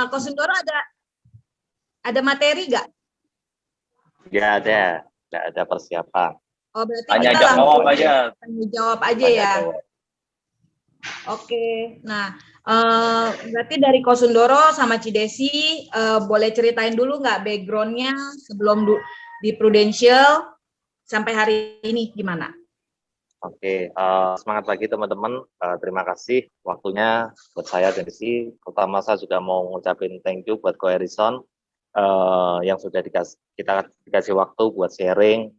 Coach Sindoro ada materi nggak? Nggak ada persiapan. Oh, berarti Tanya kita jawab aja. Jawab aja ya. Oke, nah berarti dari Coach Sindoro sama Cidesi boleh ceritain dulu nggak backgroundnya sebelum di Prudential sampai hari ini gimana? Oke, semangat pagi teman-teman. Terima kasih waktunya buat saya dan Desi. Pertama saya juga mau ngucapin thank you buat Ko Harrison yang sudah kita dikasih waktu buat sharing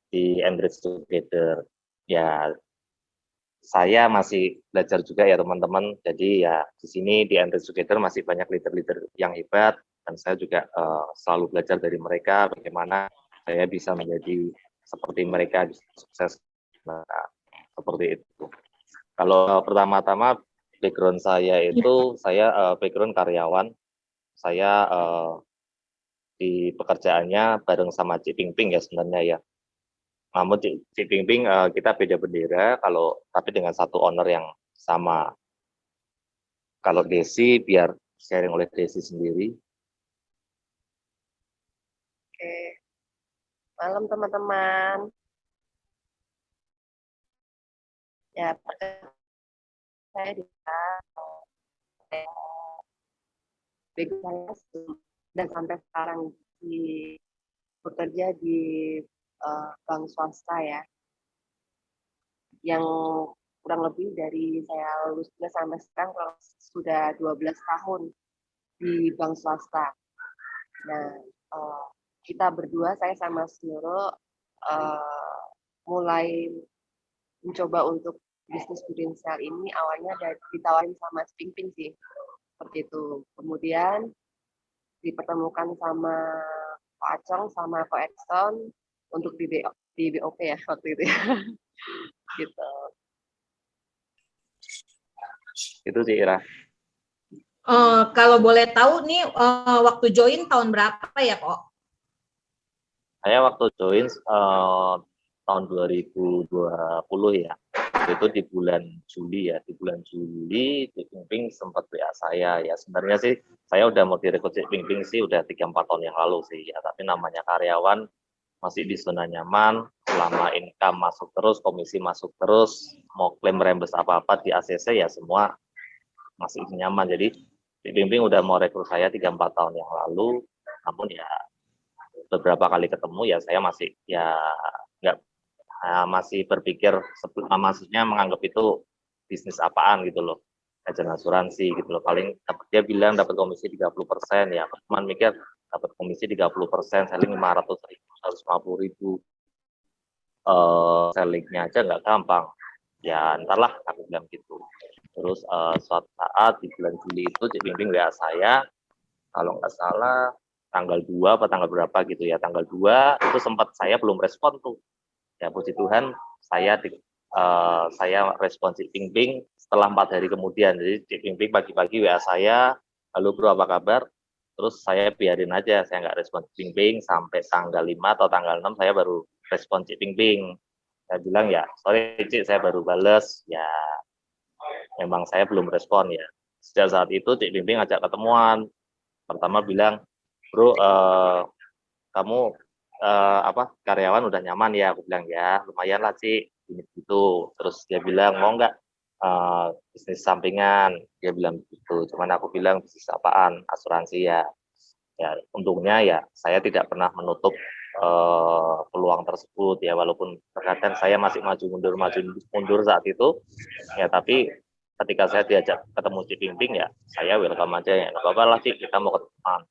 di Enrich Together. Ya, saya masih belajar juga ya teman-teman. Jadi ya di sini di Enrich Together masih banyak leader-leader yang hebat dan saya juga selalu belajar dari mereka bagaimana saya bisa menjadi seperti mereka, bisa sukses. Nah, seperti itu. Kalau pertama-tama background saya itu saya background karyawan. Saya di pekerjaannya bareng sama Cik Ping Ping ya sebenarnya ya. Namun Cik Ping Ping kita beda bendera tapi dengan satu owner yang sama. Kalau Desi biar sharing oleh Desi sendiri. Oke. Malam teman-teman. Ya, saya dan sampai sekarang bekerja di bank swasta ya, yang kurang lebih dari saya lulus sampai sekarang sudah 12 tahun di bank swasta. Nah, kita berdua, saya sama Sindoro mulai mencoba untuk bisnis Prudential ini awalnya ditawarin sama Ping Ping sih, seperti itu. Kemudian dipertemukan sama Pak Acong sama Pak Edson untuk di BOP ya waktu itu ya. Gitu. Itu sih Ira. Kalau boleh tahu nih waktu join tahun berapa ya kok? Saya waktu join tahun 2020 ya. Itu di bulan Juli ya. Di bulan Juli Cik Ping Ping sempat WA saya. Ya sebenarnya sih saya udah mau direkrut Cik Ping Ping sih udah 3-4 tahun yang lalu sih ya. Tapi namanya karyawan masih di zona nyaman, selama income masuk terus, komisi masuk terus, mau klaim rembes apa-apa di ACC ya semua masih nyaman. Jadi Cik Ping Ping udah mau rekrut saya 3-4 tahun yang lalu. Namun ya beberapa kali ketemu ya saya masih ya nggak masih berpikir maksudnya menganggap itu bisnis apaan gitu loh, agen asuransi gitu loh, paling dia bilang dapat komisi 30% ya cuman mikir dapat komisi 30% selling 500.000 150.000 sellingnya aja nggak gampang ya, entarlah aku bilang gitu. Terus suatu saat di bulan Juli itu Cik Ping Ping WA saya kalau nggak salah tanggal 2 atau tanggal berapa gitu ya, tanggal 2 itu sempat saya belum respon tuh. Ya puji Tuhan saya respon Cik Ping Ping setelah 4 hari kemudian. Jadi Cik Ping Ping pagi-pagi WA saya, halo bro apa kabar? Terus saya biarin aja, saya nggak respon Cik Ping Ping sampai tanggal 5 atau tanggal 6 saya baru respon Cik Ping Ping. Saya bilang ya, sorry Cik saya baru bales, ya memang saya belum respon ya. Sejak saat itu Cik Ping Ping ngajak ketemuan. Pertama bilang, bro kamu karyawan udah nyaman ya, aku bilang ya lumayan lah sih ini gitu. Terus dia bilang mau nggak bisnis sampingan, dia bilang gitu. Cuman aku bilang bisnis apaan, asuransi ya. Ya untungnya ya saya tidak pernah menutup peluang tersebut ya, walaupun terkadang saya masih maju mundur saat itu ya, tapi ketika saya diajak ketemu Cik Ping Ping ya saya welcome aja ya, nggak apa-apa lah Cik kita mau ketemuan.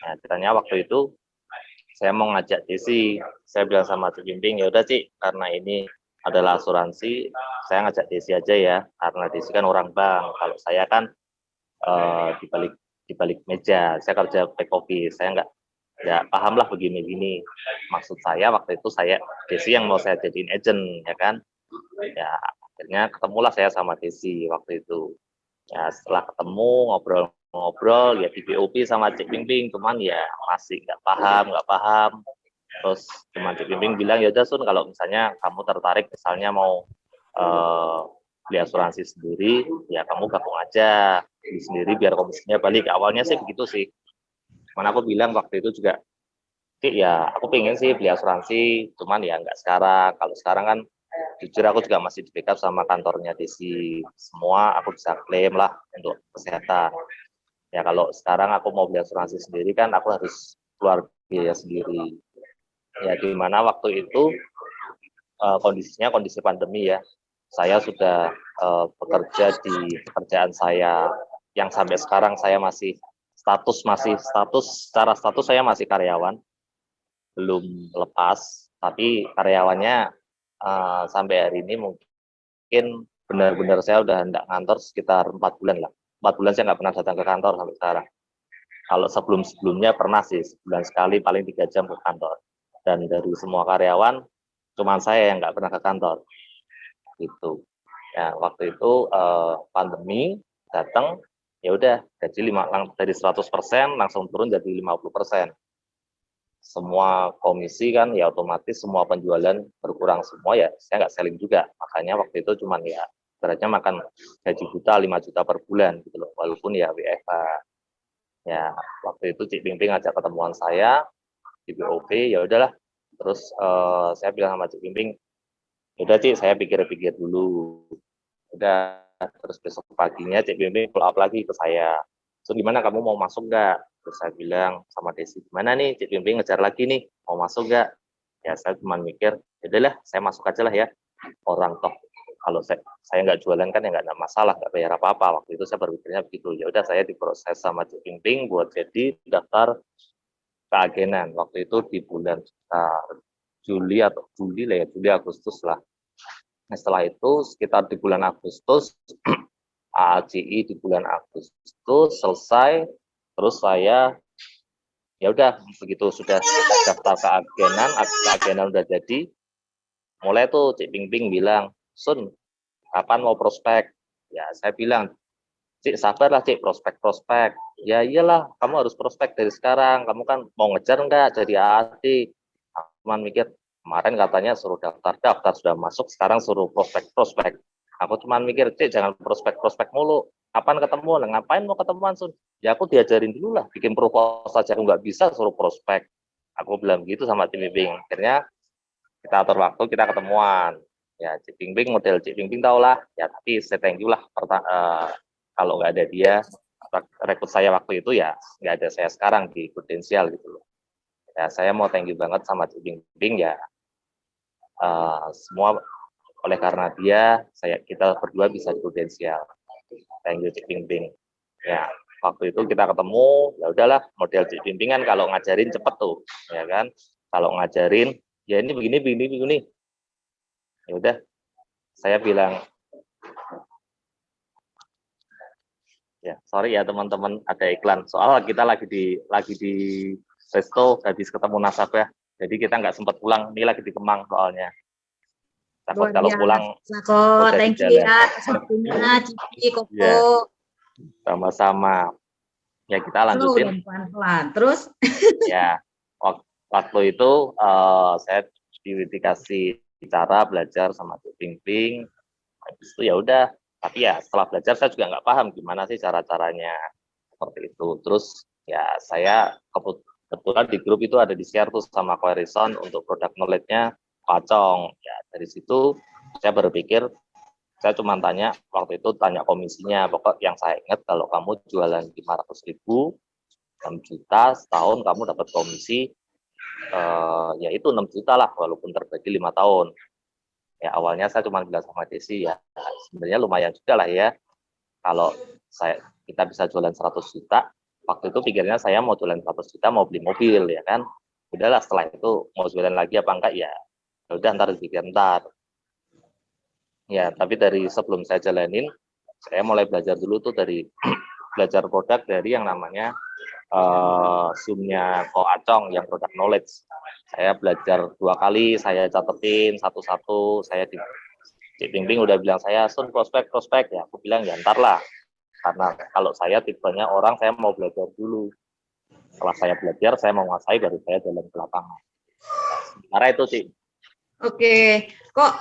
Nah ceritanya waktu itu saya mau ngajak Desi, saya bilang sama Cik Ping Ping ya udah Cik karena ini adalah asuransi saya ngajak Desi aja ya, karena Desi kan orang bank, kalau saya kan di balik meja, saya kerja back office, saya nggak paham lah begini-gini. Maksud saya waktu itu Desi yang mau saya jadiin agent ya kan, ya akhirnya ketemulah saya sama Desi waktu itu. Ya setelah ketemu ngobrol-ngobrol ya di BOP sama Cik Ping Ping, cuman ya masih nggak paham. Terus cuma Cik Ping Ping bilang ya udah Sun, kalau misalnya kamu tertarik misalnya mau beli asuransi sendiri ya kamu gabung aja. beli sendiri biar komisinya balik. Awalnya sih begitu sih. Mana aku bilang waktu itu juga, Cik, ya aku pengen sih beli asuransi, cuman ya nggak sekarang. Kalau sekarang kan jujur aku juga masih di backup sama kantornya Desi. Semua aku bisa klaim lah untuk kesehatan. Ya kalau sekarang aku mau beli asuransi sendiri kan aku harus keluar biaya sendiri. Ya di mana waktu itu kondisinya kondisi pandemi ya. Saya sudah bekerja di pekerjaan saya yang sampai sekarang saya masih secara status saya masih karyawan, belum lepas, tapi karyawannya sampai hari ini mungkin benar-benar saya udah hendak ngantor sekitar 4 bulan lah. 4 bulan saya nggak pernah datang ke kantor sampai sekarang. Kalau sebelum-sebelumnya pernah sih, sebulan sekali paling 3 jam ke kantor. Dan dari semua karyawan, cuma saya yang nggak pernah ke kantor. Gitu. Ya, waktu itu pandemi datang, ya udah gaji dari 100% langsung turun jadi 50%. Semua komisi kan ya otomatis semua penjualan berkurang semua ya, saya nggak selling juga. Makanya waktu itu cuman ya beratnya makan gaji buta 5 juta per bulan gitu loh, walaupun ya WFH. Ya waktu itu Cik Ping ngajak ketemuan saya di BOP, ya udahlah. Terus saya bilang sama Cik Ping, udah Cik, saya pikir-pikir dulu. Udah, terus besok paginya Cik Ping pull up lagi ke saya. So gimana, kamu mau masuk nggak? Terus saya bilang sama Desi, gimana nih Cik Ping ngejar lagi nih, mau masuk nggak? Ya saya cuma mikir, yaudahlah saya masuk aja lah ya. Orang toh kalau saya nggak jualan kan ya nggak ada masalah, nggak bayar apa-apa. Waktu itu saya berpikirnya begitu. Ya udah saya diproses sama Cik Ping buat jadi daftar keagenan. Waktu itu di bulan Juli atau Juli lah ya, Juli Agustus lah. Nah, setelah itu sekitar di bulan Agustus, AACI di bulan Agustus selesai, terus saya ya udah begitu sudah daftar keagenan udah jadi, mulai tuh Cik Ping bilang, Sun, kapan mau prospek? Ya saya bilang, Cik sabarlah Cik, prospek. Ya iyalah, kamu harus prospek dari sekarang, kamu kan mau ngejar enggak jadi AAC? Aku cuma mikir, kemarin katanya suruh daftar sudah masuk, sekarang suruh prospek. Aku cuma mikir, Cik jangan prospek mulu, kapan ketemu? Ngapain mau ketemuan Sun? Ya aku diajarin dulu lah, bikin proposal saja aku nggak bisa suruh prospek. Aku bilang gitu sama Cik Ping. Akhirnya kita atur waktu, kita ketemuan. Ya Cik Ping model Cik Ping tau lah, ya tapi saya thank you lah, kalau nggak ada dia, rekrut saya waktu itu ya nggak ada saya sekarang di Prudensial gitu loh. Ya saya mau thank you banget sama Cik Ping ya, semua oleh karena dia kita berdua bisa di Prudensial. Thank you Cik Ping. Ya waktu itu kita ketemu, ya udahlah model Cik Ping kan kalau ngajarin cepet tuh, ya kan. Kalau ngajarin ya ini begini. Ya udah, saya bilang, ya sorry ya teman-teman ada iklan. Soal kita lagi di resto habis ketemu nasabah, jadi kita nggak sempat pulang. Ini lagi di Kemang soalnya. Takut kalau pulang kok. Thank you ya atas waktunya, Cici, Koko. Ya, sama-sama. Ya kita lanjutin. Pelan-pelan. Terus? Ya, waktu itu saya dikasih cara belajar sama Cik Ping. Habis itu ya udah. Tapi ya setelah belajar saya juga nggak paham gimana sih cara-caranya seperti itu. Terus ya saya kebetulan di grup itu ada di share tuh sama Quarison untuk produk knowledge-nya Pacong. Ya dari situ saya berpikir, saya cuma tanya waktu itu komisinya. Pokok yang saya ingat kalau kamu jualan 500.000, 6 juta setahun kamu dapat komisi yaitu 6 juta lah walaupun terbagi 5 tahun. Ya awalnya saya cuma bilang sama Desi ya sebenarnya lumayan juga lah ya kalau kita bisa jualan 100 juta. Waktu itu pikirnya saya mau jualan 100 juta mau beli mobil ya kan. Udahlah setelah itu mau jualan lagi apa enggak ya udah ntar dipikir ntar. Ya tapi dari sebelum saya jalanin saya mulai belajar dulu tuh dari belajar produk dari yang namanya Zoom-nya Ko Acong yang produk knowledge. Saya belajar 2 kali, saya catetin satu-satu. Saya Cik Ping udah bilang saya Sun prospek ya. Aku bilang ya ntar lah. Karena kalau saya tipenya orang saya mau belajar dulu. Setelah saya belajar saya mau menguasai baru saya jalan ke lapangan. Sementara itu Cik. Oke, kok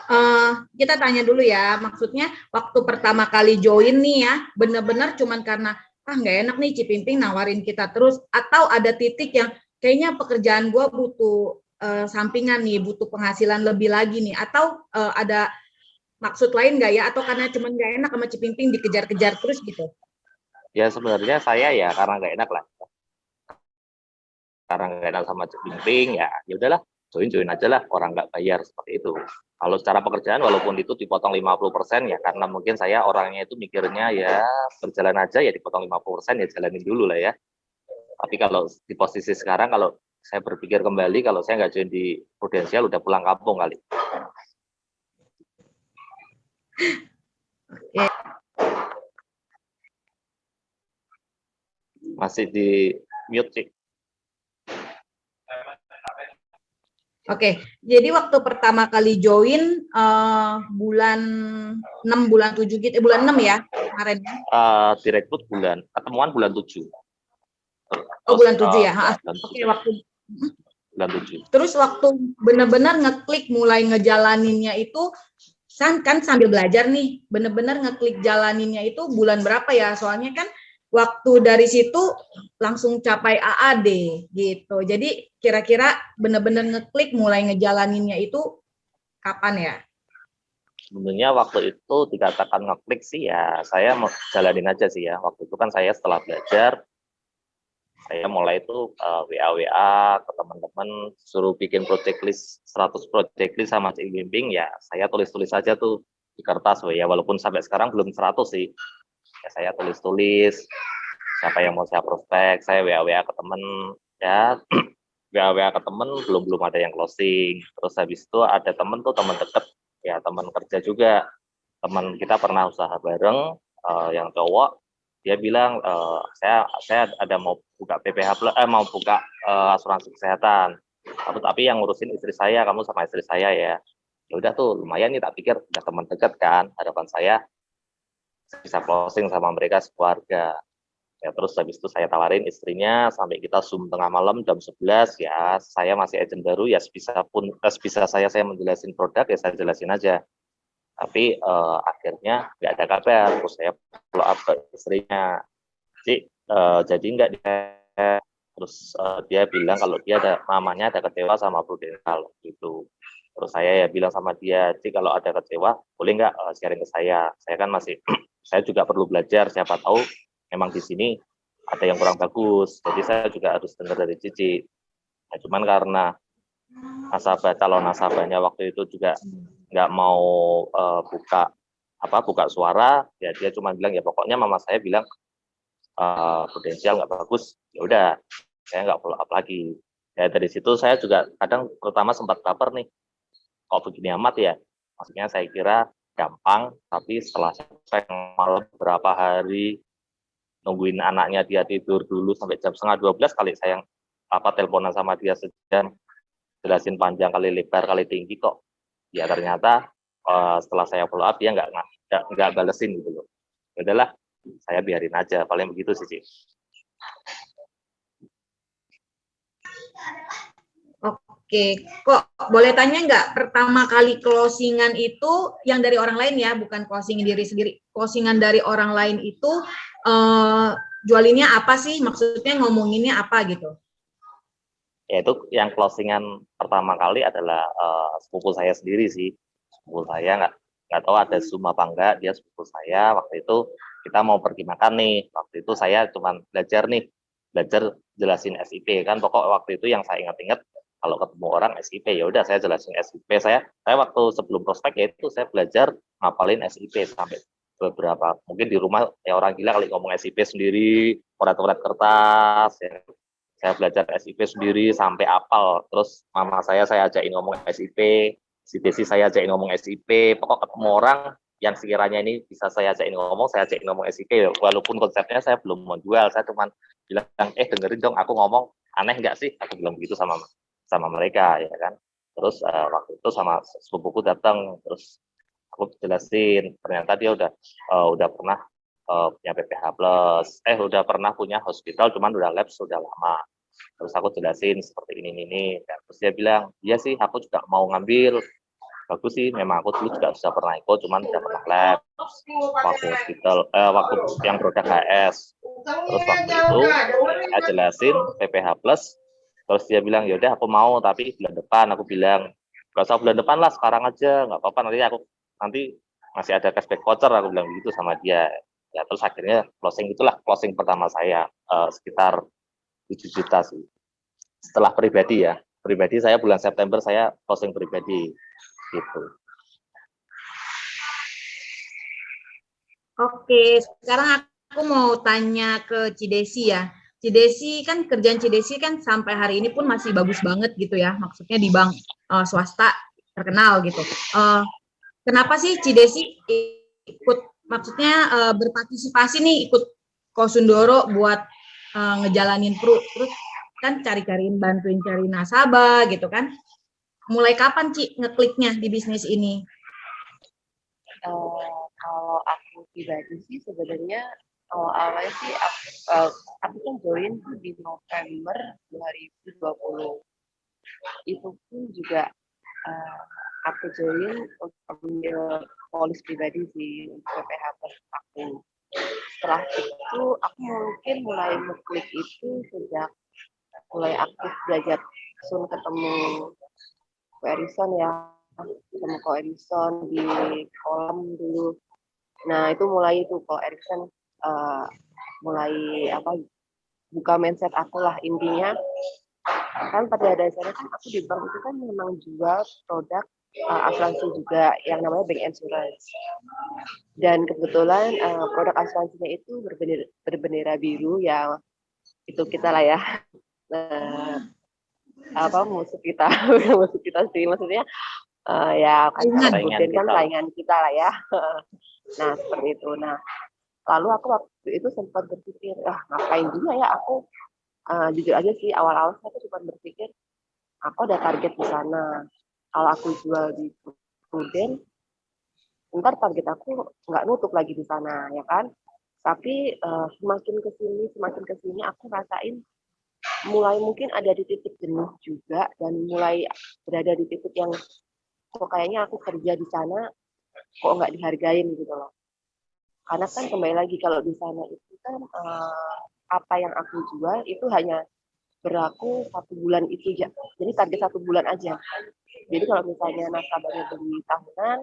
kita tanya dulu ya, maksudnya waktu pertama kali join nih ya, bener-bener cuman karena nggak enak nih Cipimping nawarin kita terus, atau ada titik yang kayaknya pekerjaan gue butuh sampingan nih, butuh penghasilan lebih lagi nih, atau ada maksud lain nggak ya, atau karena cuman nggak enak sama Cipimping dikejar-kejar terus gitu? Ya sebenarnya saya ya karena nggak enak lah, karena nggak enak sama Cipimping ya udahlah join aja lah, orang nggak bayar seperti itu. Kalau secara pekerjaan walaupun itu dipotong 50% ya karena mungkin saya orangnya itu mikirnya ya berjalan aja ya dipotong 50% ya jalanin dulu lah ya. Tapi kalau di posisi sekarang kalau saya berpikir kembali kalau saya nggak join di Prudential udah pulang kampung kali. Oke. Masih di mute sih. Oke, jadi waktu pertama kali join bulan 6, bulan 7 gitu, bulan 6 ya kemarin ya? Direkrut ketemuan bulan 7. Oh, bulan 7 ya? Oke, waktu bulan 7. Terus waktu benar-benar ngeklik mulai ngejalaninnya itu, kan sambil belajar nih, benar-benar ngeklik jalaninnya itu bulan berapa ya? Soalnya kan waktu dari situ langsung capai AAD gitu. Jadi kira-kira benar-benar ngeklik mulai ngejalaninnya itu kapan ya? Sebenarnya waktu itu dikatakan ngeklik sih ya saya mau jalanin aja sih ya. Waktu itu kan saya setelah belajar saya mulai itu WA ke teman-teman suruh bikin project list 100 project list sama Cik Bimbing ya saya tulis-tulis aja tuh di kertas ya walaupun sampai sekarang belum 100 sih. Ya saya tulis-tulis siapa yang mau saya prospek, saya WA ke teman ya WA ke temen belum ada yang closing. Terus habis itu ada temen deket ya teman kerja juga, teman kita pernah usaha bareng yang cowok dia bilang saya ada mau buka PPH mau buka asuransi kesehatan tapi yang ngurusin istri saya, kamu sama istri saya ya udah tuh lumayan nih tak pikir udah teman dekat kan, harapan saya bisa closing sama mereka sekeluarga. Ya, terus habis itu saya tawarin istrinya sampai kita Zoom tengah malam jam 11 ya saya masih agent baru ya sebisa saya menjelasin produk ya saya jelasin aja. Tapi akhirnya nggak ada kabar, terus saya follow up ke istrinya, Cik, jadi nggak dia, terus dia bilang kalau dia mamanya ada kecewa sama Prudential gitu. Terus saya ya bilang sama dia, Cik kalau ada kecewa boleh nggak sharing ke saya kan masih saya juga perlu belajar, siapa tahu memang di sini ada yang kurang bagus, jadi saya juga harus dengar dari Cici. Nah, cuman karena calon nasabahnya waktu itu juga nggak mau buka suara, ya dia cuma bilang ya pokoknya mama saya bilang Prudential nggak bagus, ya udah saya nggak follow up lagi. Ya dari situ saya juga kadang pertama sempat baper nih, kok begini amat ya. Maksudnya saya kira gampang, tapi setelah saya malam berapa hari nungguin anaknya dia tidur dulu sampai jam 11:30 kali saya teleponan sama dia sejam jelasin panjang kali lebar kali tinggi kok ya ternyata setelah saya follow up dia nggak balesin gitu loh. Ya udahlah saya biarin aja paling begitu sih Cik. Oke, kok boleh tanya nggak pertama kali closingan itu yang dari orang lain ya, bukan closing diri sendiri, closingan dari orang lain itu jualinnya apa sih? Maksudnya ngomonginnya apa gitu? Ya itu yang closingan pertama kali adalah sepupu saya sendiri sih. Sepupu saya nggak tahu ada Zoom apa enggak, dia sepupu saya waktu itu kita mau pergi makan nih. Waktu itu saya cuma belajar jelasin SIP kan pokok waktu itu yang saya ingat-ingat kalau ketemu orang SIP ya udah saya jelasin SIP saya waktu sebelum prospek ya itu saya belajar ngapalin SIP sampai beberapa mungkin di rumah ya orang gila kali ngomong SIP sendiri coret-coret kertas ya. Saya belajar SIP sendiri sampai apal, terus mama saya ajakin ngomong SIP, si Desi saya ajakin ngomong SIP, pokok ketemu orang yang sekiranya ini bisa saya ajakin ngomong SIP, walaupun konsepnya saya belum mau jual, saya cuma bilang, dengerin dong aku ngomong, aneh nggak sih? Aku bilang begitu sama mereka, ya kan. Terus waktu itu sama sepupuku datang, terus aku jelasin, ternyata dia udah pernah punya PPH Plus, udah pernah punya hospital, cuman udah lapse sudah lama. Terus aku jelasin seperti ini. Dan terus dia bilang, iya sih aku juga mau ngambil, bagus sih. Memang aku dulu juga sudah pernah ikut, cuman tidak pernah lab waktu hospital, waktu yang produk HS. Terus waktu itu saya jelasin PPH plus, terus dia bilang yaudah aku mau, tapi bulan depan. Aku bilang gak usah bulan depan lah, sekarang aja, nggak apa-apa, nanti masih ada cashback voucher, aku bilang begitu sama dia. Ya terus akhirnya closing pertama saya sekitar 7 juta sih. Setelah pribadi ya, pribadi saya bulan September saya closing pribadi gitu. Oke, sekarang aku mau tanya ke Cidesi ya. Cidesi kan kerjaan Cidesi kan sampai hari ini pun masih bagus banget gitu ya. Maksudnya di bank swasta terkenal gitu. Kenapa sih Cidesi ikut, maksudnya berpartisipasi nih ikut Kosundoro buat ngejalanin terus kan cari-cariin, bantuin cari nasabah gitu kan. Mulai kapan Ci ngekliknya di bisnis ini? Kalau aku pribadi sih sebenarnya awalnya sih aku kan join di November 2020. Itu pun juga aku join untuk ambil polis pribadi di PPH plus aku. Setelah itu aku mungkin mulai ngeklik itu sejak mulai aktif belajar langsung ketemu Ko Erison ya, ketemu Ko Erison di kolam dulu. Nah itu mulai itu Ko Erison mulai buka mindset aku lah. Intinya kan pada dasarnya kan aku di bank itu kan memang jual produk asuransi juga yang namanya bank insurance, dan kebetulan produk asuransinya itu berbendera biru ya, itu kita lah ya. Nah, musuh kita musuh kita sih, maksudnya ya kan kalau sebutin kan saingan kita lah ya. Nah seperti itu. Nah lalu aku waktu itu sempat berpikir ngapain juga ya aku, jujur aja sih awal-awal saya tuh cuma berpikir aku ada target di sana, kalau aku jual di Prudent ntar target aku nggak nutup lagi di sana ya kan. Tapi semakin kesini aku rasain mulai mungkin ada di titik jenuh juga, dan mulai berada di titik yang kok kayaknya aku kerja di sana kok nggak dihargain gitu loh. Karena kan kembali lagi kalau di sana itu kan apa yang aku jual itu hanya berlaku 1 bulan itu aja. Jadi target 1 bulan aja. Jadi kalau misalnya nasabahnya beli tahunan,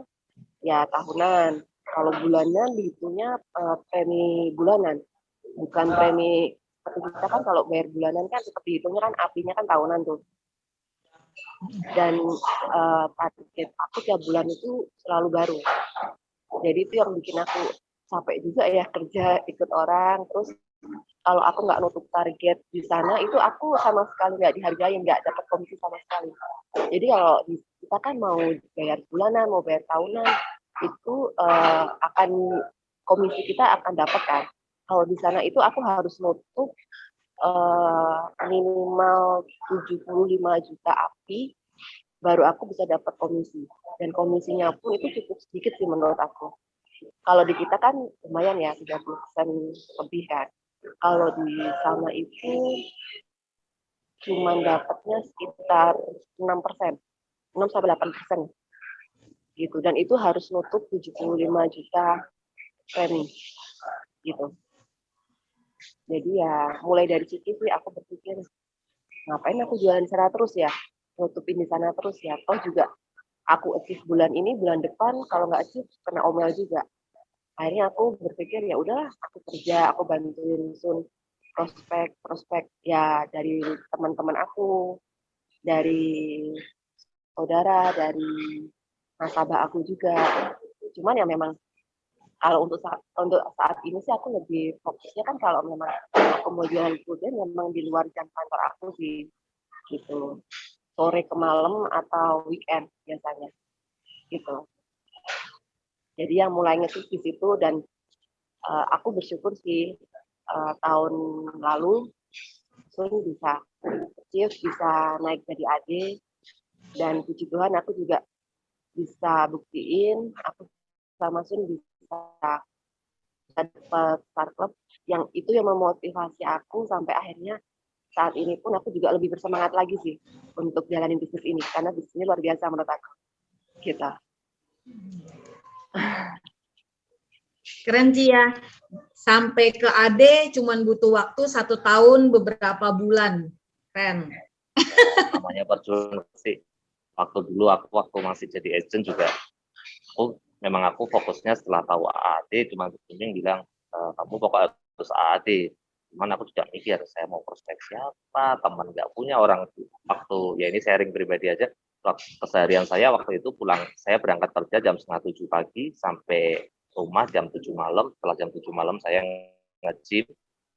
ya tahunan. Kalau bulanan dihitungnya premi bulanan, bukan premi seperti kita kan kalau bayar bulanan kan tetap dihitungnya kan apinya kan tahunan tuh. Dan target aku tiap bulan itu selalu baru. Jadi itu yang bikin aku capek juga ya kerja ikut orang. Terus kalau aku nggak nutup target di sana itu aku sama sekali nggak dihargai, nggak dapat komisi sama sekali. Jadi kalau kita kan mau bayar bulanan, mau bayar tahunan, itu akan komisi kita akan dapat kan. Kalau di sana itu aku harus nutup minimal 75 juta api baru aku bisa dapat komisi, dan komisinya pun itu cukup sedikit sih menurut aku. Kalau di kita kan lumayan ya 30% lebih kan. Kalau di sana itu cuma dapatnya sekitar 6%, 6-8% gitu, dan itu harus nutup 75 juta premi gitu. Jadi ya mulai dari situ sih aku berpikir ngapain aku jualan sana terus ya, nutupin di sana terus ya, toh juga aku achieve bulan ini, bulan depan kalau nggak achieve kena omel juga. Akhirnya aku berpikir ya udahlah aku kerja, aku bantuin Sun prospek ya dari teman-teman aku, dari saudara, dari nasabah aku juga. Cuman ya memang kalau untuk saat ini sih aku lebih fokusnya kan kalau memang aku mau jualan Prudent memang di luar jam kantor aku sih gitu, sore ke malam atau weekend biasanya gitu. Jadi yang mulai ngetik di situ, dan aku bersyukur sih tahun lalu Sun bisa kecil, bisa naik jadi AD, dan puji Tuhan aku juga bisa buktiin aku sama Sun bisa dapat Star Club, yang itu yang memotivasi aku sampai akhirnya saat ini pun aku juga lebih bersemangat lagi sih untuk jalanin bisnis ini, karena bisnis ini luar biasa menurut aku. kita. Keren Ci ya. Sampai ke AD cuman butuh waktu 1 tahun beberapa bulan. Keren. Namanya perjuangan sih. Waktu masih jadi agent juga, aku fokusnya setelah tahu AAD, cuma Bimbing bilang, kamu pokoknya harus AAD. Cuman aku juga mikir, saya mau prospek siapa, teman nggak punya orang. Waktu, ya ini sharing pribadi aja, keseharian saya waktu itu saya berangkat kerja jam 6:30 pagi, sampai rumah jam 7 malam, setelah jam 7 malam saya nge-gym,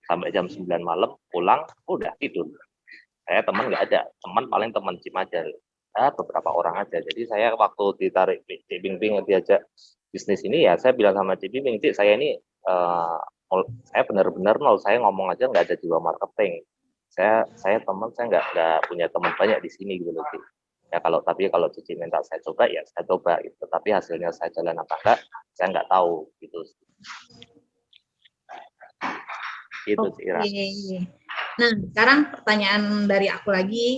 sampai jam 9 malam, pulang, udah tidur. Saya teman nggak ada, paling teman gym aja, beberapa orang aja. Jadi saya waktu ditarik Cik Bimbing diajak bisnis ini, ya saya bilang sama Cik Bimbing, Cik, saya ini saya benar-benar nol, saya ngomong aja nggak ada jiwa marketing. Saya teman, saya nggak punya teman banyak di sini gitu loh, Cik. Ya kalau Cici minta saya coba, ya saya coba gitu. Tapi hasilnya saya jalan apa enggak, saya nggak tahu gitu. Gitu sih, Ira. Nah, sekarang pertanyaan dari aku lagi,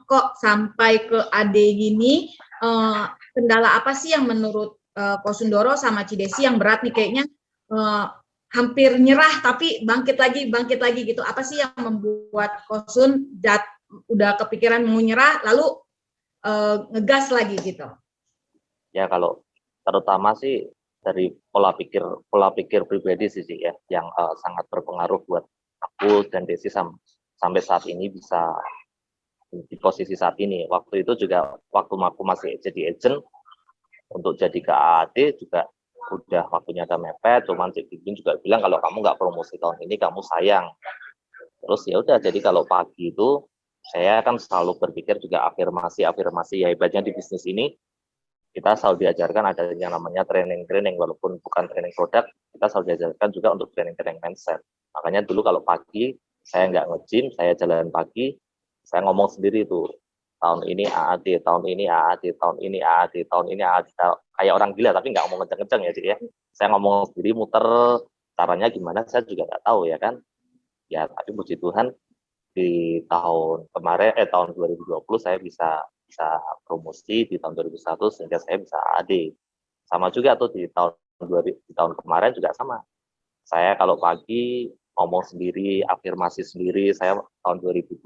kok sampai ke AD gini, kendala apa sih yang menurut Kosundoro sama Cidesi yang berat nih, kayaknya hampir nyerah tapi bangkit lagi gitu. Apa sih yang membuat Kosun udah kepikiran mau nyerah lalu ngegas lagi gitu? Ya kalau terutama sih dari pola pikir pribadi sih ya, yang sangat berpengaruh buat aku dan Desi sampai saat ini bisa di posisi saat ini. Waktu itu juga waktu aku masih jadi agent, untuk jadi ke AAD juga udah waktunya ada mepet, cuman Cik Bimbing juga bilang kalau kamu nggak promosi tahun ini kamu sayang. Terus ya udah, jadi kalau pagi itu saya kan selalu berpikir juga afirmasi ya, hebatnya di bisnis ini kita selalu diajarkan ada yang namanya training, walaupun bukan training produk, kita selalu diajarkan juga untuk training mindset. Makanya dulu kalau pagi saya nggak nge-gym, saya jalan pagi, saya ngomong sendiri tuh, tahun ini AAD, tahun ini AAD, tahun ini AAD, tahun ini AAD, kayak orang gila, tapi nggak ngomong kenceng-kenceng ya, Cik ya. Saya ngomong sendiri, muter, caranya gimana saya juga nggak tahu ya kan. Ya tapi puji Tuhan di tahun kemarin, tahun 2020 saya bisa promosi, di tahun 2021 sehingga saya bisa AD. Sama juga tuh di tahun kemarin juga sama. Saya kalau pagi ngomong sendiri, afirmasi sendiri, saya tahun 2021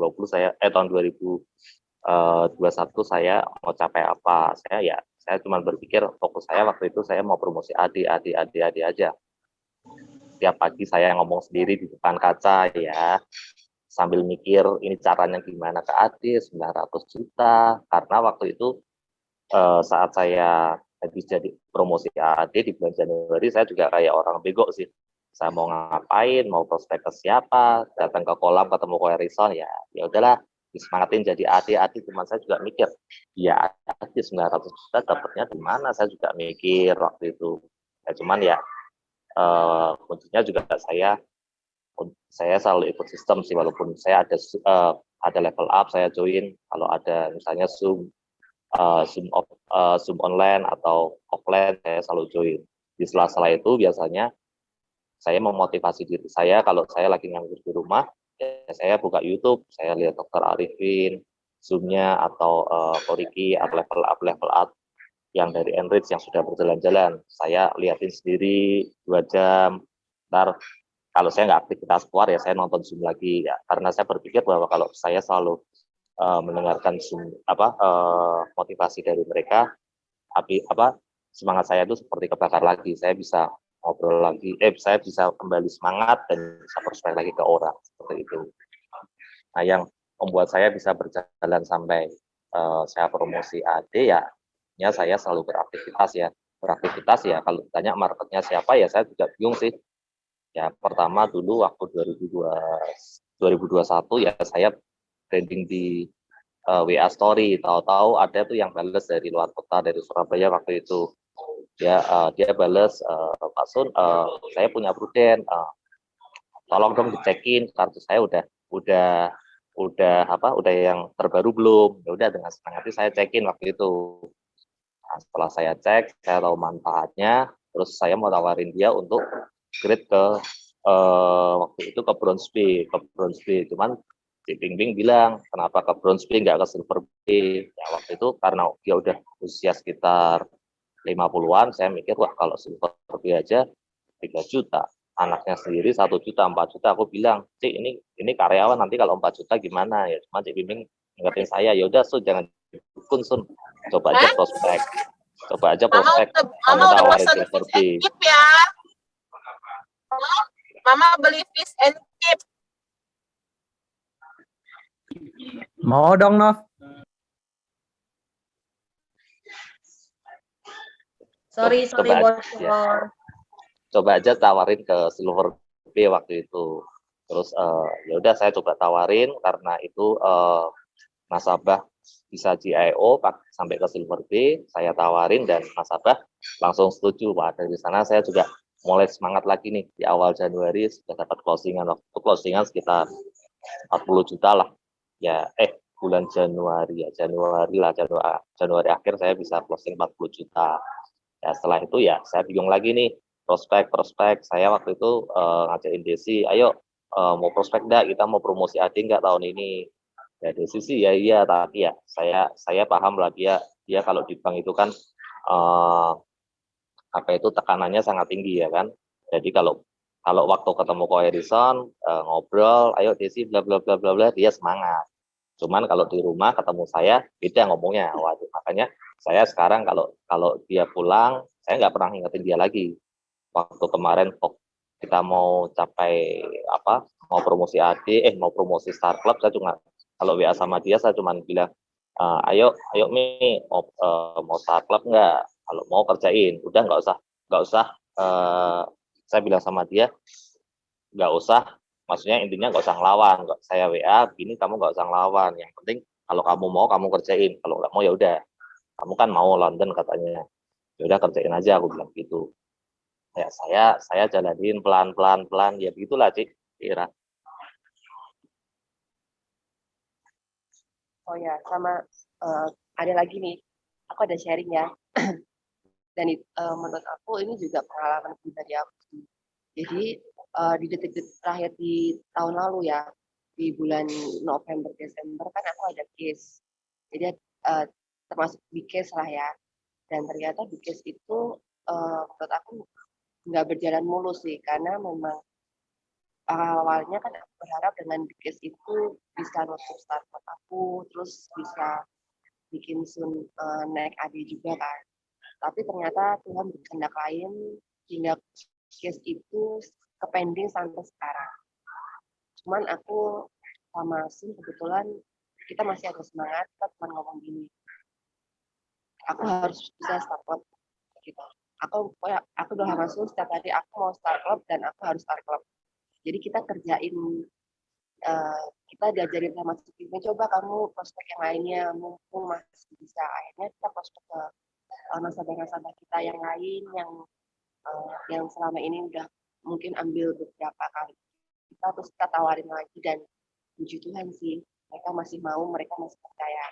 saya mau capai apa. Saya cuma berpikir fokus saya waktu itu saya mau promosi AD aja. Tiap pagi saya ngomong sendiri di depan kaca ya, sambil mikir ini caranya gimana ke AD 900 juta, karena waktu itu saat saya habis jadi promosi AD di bulan Januari, saya juga kayak orang bego sih. Saya mau ngapain, mau prospek ke siapa, datang ke kolam ketemu Ko Harrison, ya udahlah, disemangatin jadi AD, cuman saya juga mikir, ya AD 900 juta dapatnya di mana, saya juga mikir waktu itu. Ya cuman ya kuncinya juga saya selalu ikut sistem sih, walaupun saya ada level up, saya join. Kalau ada misalnya Zoom online atau offline, saya selalu join. Di sela-sela itu biasanya saya memotivasi diri saya, kalau saya lagi nganggur di rumah, ya saya buka YouTube, saya lihat Dr. Arifin, Zoom-nya, atau Koriki, level up yang dari Enrich yang sudah berjalan-jalan. Saya lihatin sendiri 2 jam, ntar kalau saya nggak aktivitas keluar ya saya nonton Zoom lagi ya, karena saya berpikir bahwa kalau saya selalu mendengarkan Zoom motivasi dari mereka, semangat saya itu seperti kebakar lagi, saya bisa ngobrol lagi, saya bisa kembali semangat dan bisa prospek lagi ke orang, seperti itu. Nah, yang membuat saya bisa berjalan sampai saya promosi AD ya saya selalu beraktivitas ya. Kalau ditanya marketnya siapa, ya saya juga bingung sih. Ya pertama dulu waktu 2021 ya saya trending di WA Story, tahu-tahu ada tuh yang balas dari luar kota, dari Surabaya waktu itu. Dia balas, Pak Sun, saya punya Prudent, tolong dong dicekin kartu saya udah yang terbaru belum. Ya udah, dengan senang hati saya cekin waktu itu. Nah, setelah saya cek, saya tahu manfaatnya, terus saya mau tawarin dia untuk grade ke waktu itu ke bronze B. Cuman Cik Ping bilang, kenapa ke bronze B nggak ke silver B? Ya waktu itu karena dia udah usia sekitar 50-an, saya mikir, wah kalau silver B aja 3 juta. Anaknya sendiri 1 juta, 4 juta. Aku bilang, Cik ini karyawan nanti kalau 4 juta gimana? Ya cuma Cik Bimbing ngertiin saya, ya udah Sun, jangan dukun Sun. Coba aja prospek. Coba aja prospek. Kamu tawarin silver B. Ya. Mama beli fish and chip. Mau dong, Nov. Sorry Coba bocor. Coba aja tawarin ke silver B waktu itu. Terus ya udah saya coba tawarin karena itu nasabah bisa GIO sampai ke silver B, saya tawarin dan nasabah langsung setuju. Wah, dari sana saya juga mulai semangat lagi nih. Di awal Januari sudah dapat closingan, waktu itu closingan sekitar 40 juta lah. Ya, bulan Januari Januari akhir saya bisa closing 40 juta. Ya, setelah itu ya saya bingung lagi nih, prospek. Saya waktu itu ngajakin Desi, ayo mau prospek enggak, kita mau promosi AD enggak tahun ini. Ya Desi sih ya iya, tapi ya saya paham lah dia kalau di bank itu kan apa itu tekanannya sangat tinggi ya kan. Jadi kalau waktu ketemu Ko Harrison ngobrol, ayo Desi bla bla bla bla bla, dia semangat. Cuman kalau di rumah ketemu saya beda ngomongnya. Waduh, makanya saya sekarang kalau dia pulang, saya nggak pernah ngingetin dia lagi. Waktu kemarin kita mau capai mau promosi AD, mau promosi Star Club, saya cuma kalau WA sama dia saya cuma bilang, ayo Mi, mau Star Club nggak? Kalau mau kerjain, udah nggak usah. Saya bilang sama dia, nggak usah. Maksudnya intinya nggak usah ngelawan. Saya WA, begini kamu nggak usah ngelawan. Yang penting kalau kamu mau kamu kerjain. Kalau nggak mau ya udah. Kamu kan mau London katanya. Ya udah kerjain aja, aku bilang gitu. Ya saya jalanin pelan ya begitulah Cik Ira. Oh ya, sama ada lagi nih, aku ada sharing ya. Dan menurut aku ini juga pengalaman pribadi aku. Jadi di detik-detik terakhir di tahun lalu ya, di bulan November Desember kan aku ada case. Jadi termasuk big case lah ya. Dan ternyata big case itu menurut aku nggak berjalan mulus sih, karena memang awalnya kan aku berharap dengan big case itu bisa nutup startup aku, terus bisa bikin Sun naik AD juga kan. Tapi ternyata Tuhan berkehendak lain, hingga case itu kepending sampai sekarang. Cuman aku sama Sun kebetulan kita masih ada semangat, kita cuma ngomong gini, aku harus bisa start club gitu. Aku udah sama Sun setiap hari aku mau start club dan aku harus start club. Jadi kita kerjain, kita diajarin sama Sukini, coba kamu prospek yang lainnya, mumpung masih bisa. Akhirnya kita prospek ke nasabah-nasabah kita yang lain yang selama ini udah mungkin ambil beberapa kali kita, terus kita tawarin lagi, dan puji Tuhan sih mereka masih mau, mereka masih percaya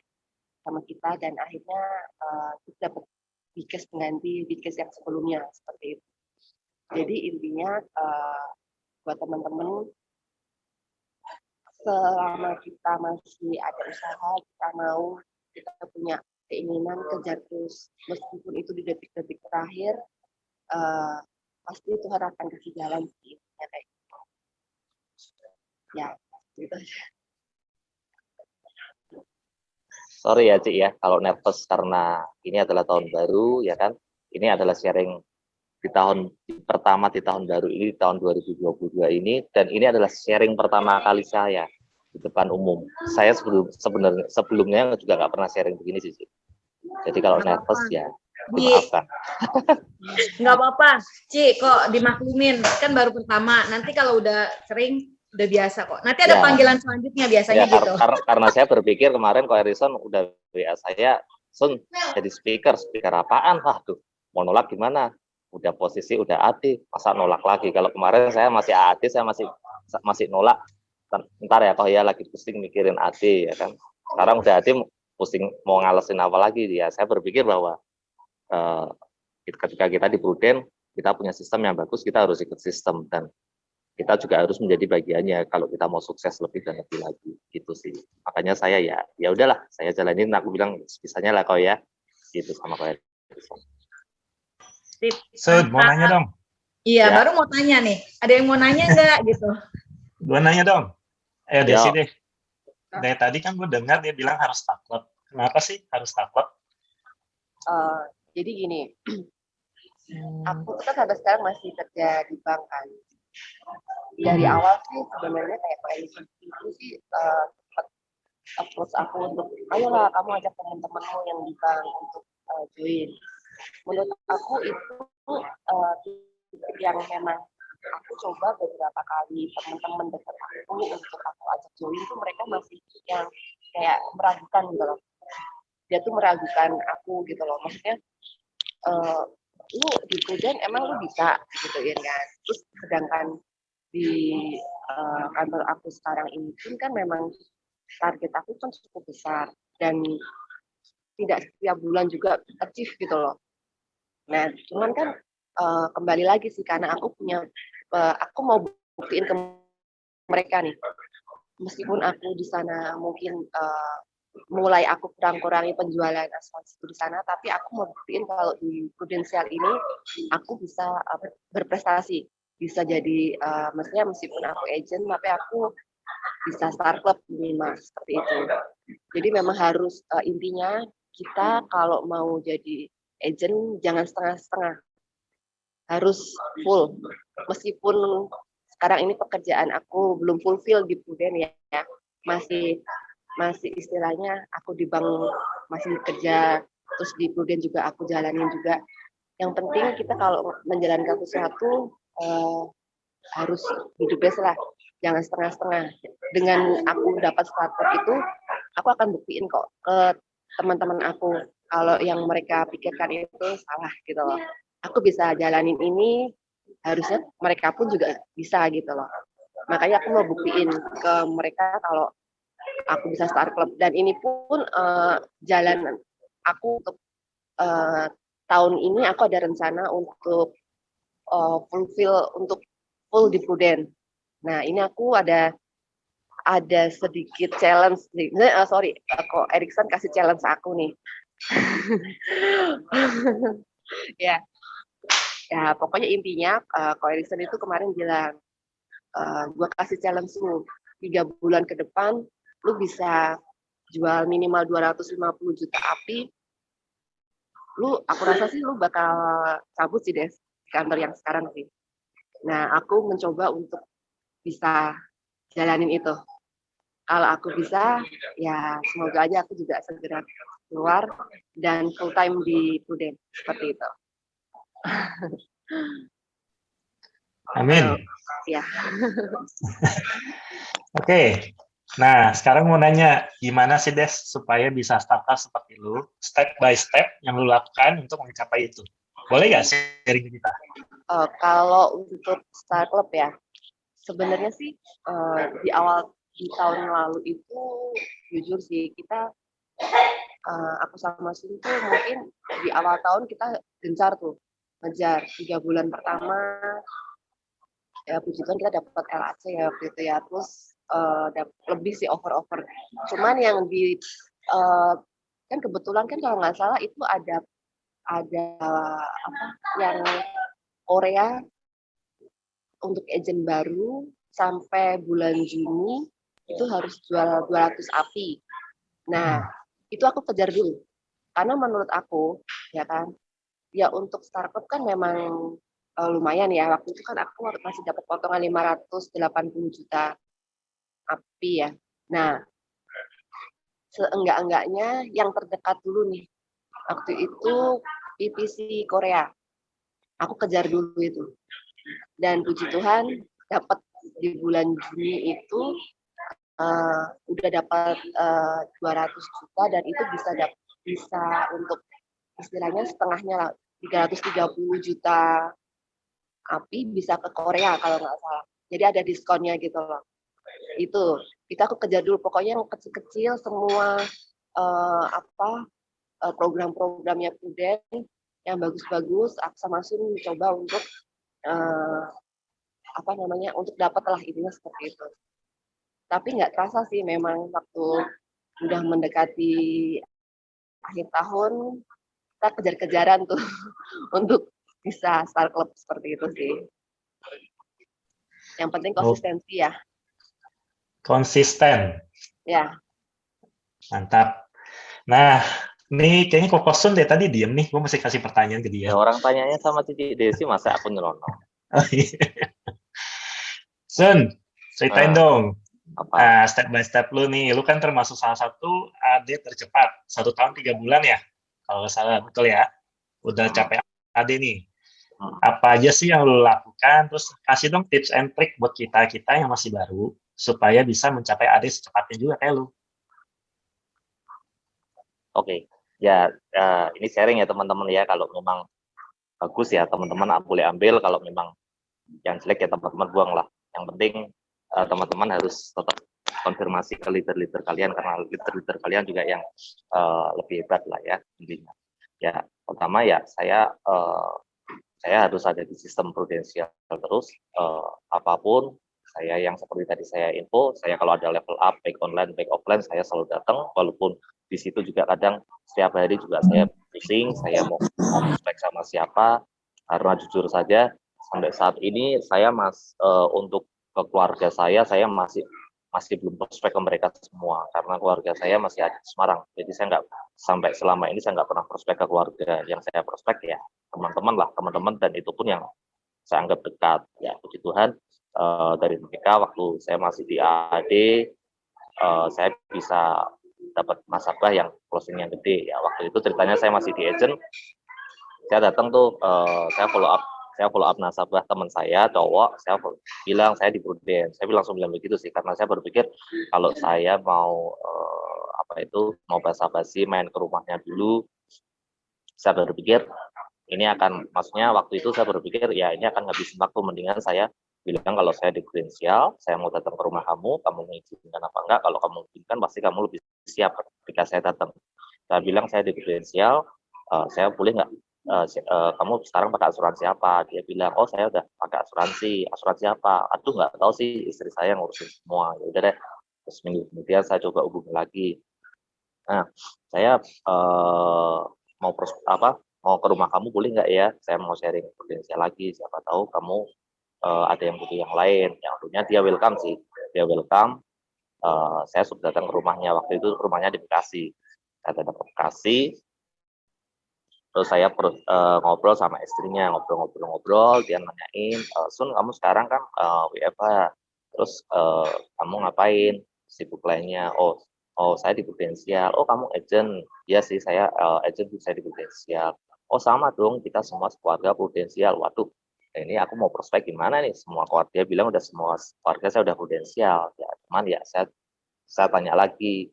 sama kita, dan akhirnya kita dapat bikes pengganti bikes yang sebelumnya seperti itu. Jadi intinya buat teman-teman, selama kita masih ada usaha, kita punya keinginan, kejar terus, meskipun itu di detik-detik terakhir, pasti Tuhan akan kasih jalan sih, ya kayak gitu. Ya, gitu aja. Sorry ya Cik ya, kalau nervous karena ini adalah tahun baru ya kan. Ini adalah sharing di tahun baru ini, di tahun 2022 ini, dan ini adalah sharing pertama kali saya di depan umum. Saya sebelumnya juga nggak pernah sharing begini sih. Jadi kalau nervous ya dimaafkan. Nggak apa-apa, Ci, kok dimaklumin. Kan baru pertama. Nanti kalau udah sering, udah biasa kok. Nanti ada panggilan selanjutnya biasanya ya, gitu. Karena saya berpikir kemarin Ko Harrison udah WA saya, Sun jadi speaker apaan? Wah tuh, mau nolak gimana? Udah posisi udah AD, masa nolak lagi? Kalau kemarin saya masih AD, saya masih nolak. Ntar ya, kok ya lagi pusing mikirin AD ya kan. Sekarang udah AD, pusing mau ngalesin apa lagi dia. Saya berpikir bahwa ketika kita di Prudent, kita punya sistem yang bagus, kita harus ikut sistem, dan kita juga harus menjadi bagiannya kalau kita mau sukses lebih dan lebih lagi gitu sih. Makanya saya ya udahlah, saya jalanin, aku bilang bisanya lah kau ya, gitu sama kau. Sip. Sud, mau nanya dong. Iya, Ya. baru mau tanya nih. Ada yang mau nanya nggak gitu? Gue nanya dong. Desi Yo. deh. Dari tadi kan gue dengar dia bilang harus taklek. Kenapa sih harus taklek? Jadi gini, aku tuh kan sampai sekarang masih kerja di bank kan. Dari awal sih sebenarnya kayak Pak Elisa itu sih approach aku untuk ayolah kamu ajak teman-temanmu yang di bank untuk join. Menurut aku itu yang memang aku coba beberapa kali teman-teman dekat aku untuk aku ajak join tuh mereka masih yang kayak meragukan gitu loh. Dia tuh meragukan aku gitu loh. Maksudnya lu di Prudent emang lu bisa gitu ya kan. Terus sedangkan di kantor aku sekarang ini pun kan memang target aku kan cukup besar dan tidak setiap bulan juga achieve gitu loh. Nah, cuman kan kembali lagi sih karena aku punya aku mau buktiin ke mereka nih. Meskipun aku di sana mungkin mulai aku kurang-kurangi penjualan asuransi di sana, tapi aku mau buktiin kalau di Prudensial ini aku bisa berprestasi, bisa jadi maksudnya meskipun aku agent, tapi aku bisa start club minimal seperti itu. Jadi memang harus intinya kita kalau mau jadi agent jangan setengah-setengah, harus full. Meskipun sekarang ini pekerjaan aku belum fulfill di Prudent ya, masih istilahnya aku di bank masih kerja, terus di Prudent juga aku jalanin juga. Yang penting kita kalau menjalankan sesuatu harus be the best lah, jangan setengah-setengah. Dengan aku dapat startup itu, aku akan buktiin kok ke teman-teman aku kalau yang mereka pikirkan itu salah gitu loh. Aku bisa jalanin ini, harusnya mereka pun juga bisa gitu loh. Makanya aku mau buktiin ke mereka kalau aku bisa start club, dan ini pun jalan aku untuk tahun ini aku ada rencana untuk full di Prudent. Nah ini aku ada sedikit challenge nih. Sorry, kok Erikson kasih challenge aku nih. ya pokoknya intinya kok Erikson itu kemarin bilang gue kasih challenge lu 3 bulan ke depan lu bisa jual minimal 250 juta api, aku rasa sih lu bakal cabut sih Des di kantor yang sekarang sih. Nah aku mencoba untuk bisa jalanin itu. Kalau aku bisa, ya semoga aja aku juga segera keluar dan full time di Prudent seperti itu. Amin. Ya. Oke. Nah, sekarang mau nanya, gimana sih Des supaya bisa startup seperti lu, step by step yang lu lakukan untuk mencapai itu? Boleh nggak sharing ke kita? Kalau untuk startup ya, sebenarnya sih di tahun lalu itu jujur sih kita aku sama Sin tuh mungkin di awal tahun kita gencar tuh ngejar 3 bulan pertama ya puji Tuhan kita dapat LAC ya waktu itu ya, terus lebih sih over cuman yang di kan kebetulan kan kalau nggak salah itu ada apa yang Korea untuk agent baru sampai bulan Juni itu harus jual 200 api. Nah, itu aku kejar dulu. Karena menurut aku, ya kan, ya untuk startup kan memang lumayan ya. Waktu itu kan aku masih dapat potongan 580 juta api ya. Nah, seenggak-enggaknya yang terdekat dulu nih. Waktu itu PPC Korea. Aku kejar dulu itu. Dan puji Tuhan dapat di bulan Juni itu udah dapat 200 juta dan itu bisa untuk istilahnya setengahnya lah 330 juta api bisa ke Korea kalau nggak salah. Jadi ada diskonnya gitu loh. Itu kita aku kejar dulu pokoknya yang kecil-kecil semua program-programnya Prudent yang bagus-bagus aku sama Sun mencoba untuk apa namanya untuk dapat lah intinya seperti itu. Tapi nggak terasa sih memang waktu udah mendekati akhir tahun kita kejar-kejaran tuh untuk bisa start club seperti itu sih. Yang penting konsistensi ya. Konsisten. Ya, Mantap. Nah, nih kayaknya kok Kosun deh tadi diem nih. Gue masih kasih pertanyaan ke dia. Ya orang tanyanya sama Cici Desi, masa aku nyelonong. Oh, iya. Sun, ceritain Nah, dong. apa? Step by step lu nih. Lu kan termasuk salah satu AD tercepat. 1 tahun 3 bulan ya? Kalau nggak salah, betul ya? Udah capek AD nih. Apa aja sih yang lu lakukan? Terus kasih dong tips and trick buat kita-kita yang masih baru supaya bisa mencapai AD secepatnya juga kayak lu. Oke, ya ini sharing ya teman-teman ya. Kalau memang bagus ya teman-teman boleh ambil. Kalau memang yang jelek ya teman-teman buang lah. Yang penting teman-teman harus tetap konfirmasi ke leader-leader kalian, karena leader-leader kalian juga yang lebih hebat lah ya intinya. Ya pertama ya saya harus ada di sistem prudensial terus, apapun saya yang seperti tadi saya info, saya kalau ada level up baik online baik offline saya selalu datang, walaupun di situ juga kadang setiap hari juga saya pusing, saya mau prospek sama siapa, karena jujur saja sampai saat ini saya untuk ke keluarga saya masih belum prospek ke mereka semua, karena keluarga saya masih ada di Semarang, jadi saya nggak sampai selama ini saya nggak pernah prospek ke keluarga. Yang saya prospek ya teman-teman lah, teman-teman, dan itu pun yang saya anggap dekat ya. Puji Tuhan dari mereka waktu saya masih di AD saya bisa dapat nasabah yang closing yang gede ya. Waktu itu ceritanya saya masih di agent, saya datang tuh saya follow up nasabah teman saya cowok, saya bilang saya di Prudence, saya langsung bilang begitu sih, karena saya berpikir kalau saya mau mau basa-basi main ke rumahnya dulu, saya berpikir ini akan, maksudnya waktu itu saya berpikir ya ini akan ngabisin waktu, mendingan saya bilang kalau saya di Prudential, saya mau datang ke rumah kamu mengizinkan apa enggak, kalau kamu mengizinkan pasti kamu lebih siap ketika saya datang. Saya bilang saya di Prudential, saya boleh nggak kamu sekarang pakai asuransi apa? Dia bilang, oh saya udah pakai asuransi apa? Aduh nggak tahu sih, istri saya ngurusin semua. Ya udah deh, terus minggu kemudian saya coba hubungi lagi. Nah, saya mau ke rumah kamu boleh nggak ya? Saya mau sharing Prudential lagi, siapa tahu kamu ada yang butuh yang lain. Yang tentunya dia welcome sih, dia welcome. Saya sudah datang ke rumahnya, waktu itu rumahnya di Bekasi. Saya datang ke Bekasi, terus saya ngobrol sama istrinya, ngobrol, dia nanyain, Sun kamu sekarang kan WFH, terus kamu ngapain, sibuk lainnya, oh saya di Prudential, oh kamu agent, iya sih saya agent, saya di Prudential, oh sama dong kita semua keluarga Prudential, waduh ini aku mau prospek gimana nih, semua keluarga dia bilang udah semua keluarga saya udah Prudential, ya cuman ya saya tanya lagi,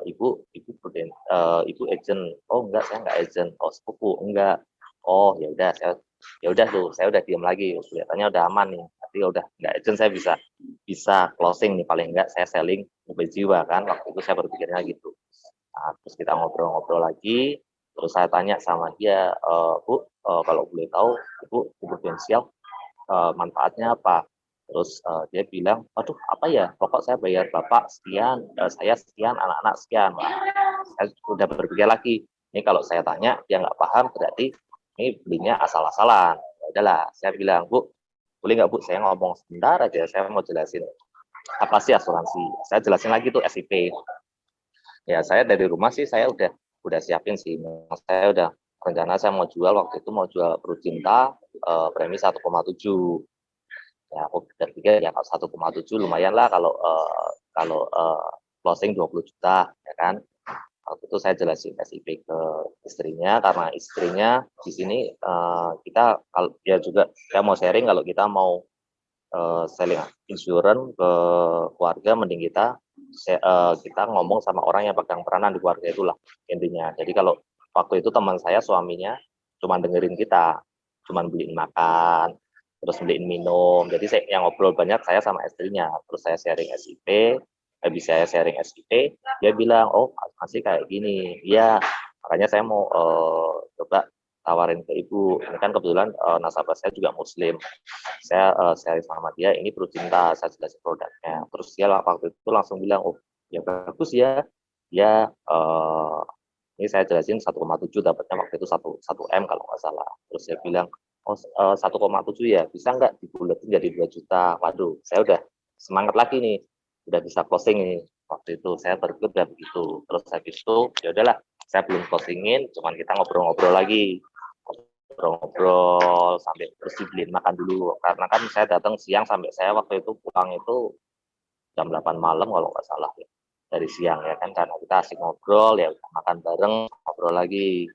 ibu agent, oh enggak saya enggak agent, oh sepupu enggak, oh ya udah tuh saya udah diam lagi, kelihatannya udah aman nih, tapi udah enggak agent saya bisa closing nih, paling enggak saya selling mobil jiwa kan, waktu itu saya berpikirnya gitu. Nah, terus kita ngobrol-ngobrol lagi, terus saya tanya sama dia, Bu, kalau boleh tahu ibu Prudential manfaatnya apa? Terus dia bilang, aduh apa ya, pokok saya bayar bapak sekian, saya sekian, anak-anak sekian. Wah, saya sudah berpikir lagi, ini kalau saya tanya dia nggak paham, berarti ini belinya asal-asalan. Ya udahlah, saya bilang, Bu, boleh nggak Bu, saya ngomong sebentar aja, saya mau jelasin apa sih asuransi. Saya jelasin lagi tuh SIP. Ya saya dari rumah sih saya udah siapin sih, saya udah rencana saya mau jual, waktu itu mau jual Prudinta premi 1,7. Ya aku berpikir ya kalau 1,7 lumayan lah kalau closing 20 juta ya kan. Waktu itu saya jelasin SIP ke istrinya, karena istrinya di sini kita kalau dia juga saya mau sharing, kalau kita mau selling insurance ke keluarga, mending kita ngomong sama orang yang pegang peranan di keluarga itulah intinya. Jadi kalau waktu itu teman saya suaminya cuma dengerin kita, cuma beliin makan, terus beliin minum. Jadi saya yang ngobrol banyak saya sama istrinya. Terus saya sharing SIP, habis saya sharing SIP, dia bilang, oh masih kayak gini. Iya, makanya saya mau coba tahu tawarin ke ibu, ini kan kebetulan nasabah saya juga muslim, saya sharing sama dia, ini Prudinta, saya jelasin produknya, terus dia waktu itu langsung bilang, oh ya bagus ya, dia ini saya jelasin 1,7 dapatnya waktu itu 1 M kalau nggak salah, terus dia bilang, oh 1,7 ya, bisa nggak dibulatin jadi 2 juta, waduh, saya udah semangat lagi nih, udah bisa closing nih, waktu itu saya berpikir udah begitu, terus habis itu ya udahlah, saya belum closingin, cuman kita ngobrol-ngobrol lagi, ngobrol sampai terus dibeliin makan dulu, karena kan saya datang siang sampai saya waktu itu pulang itu jam 8 malam kalau nggak salah ya, dari siang ya kan, karena kita asik ngobrol ya, makan bareng, ngobrol lagi,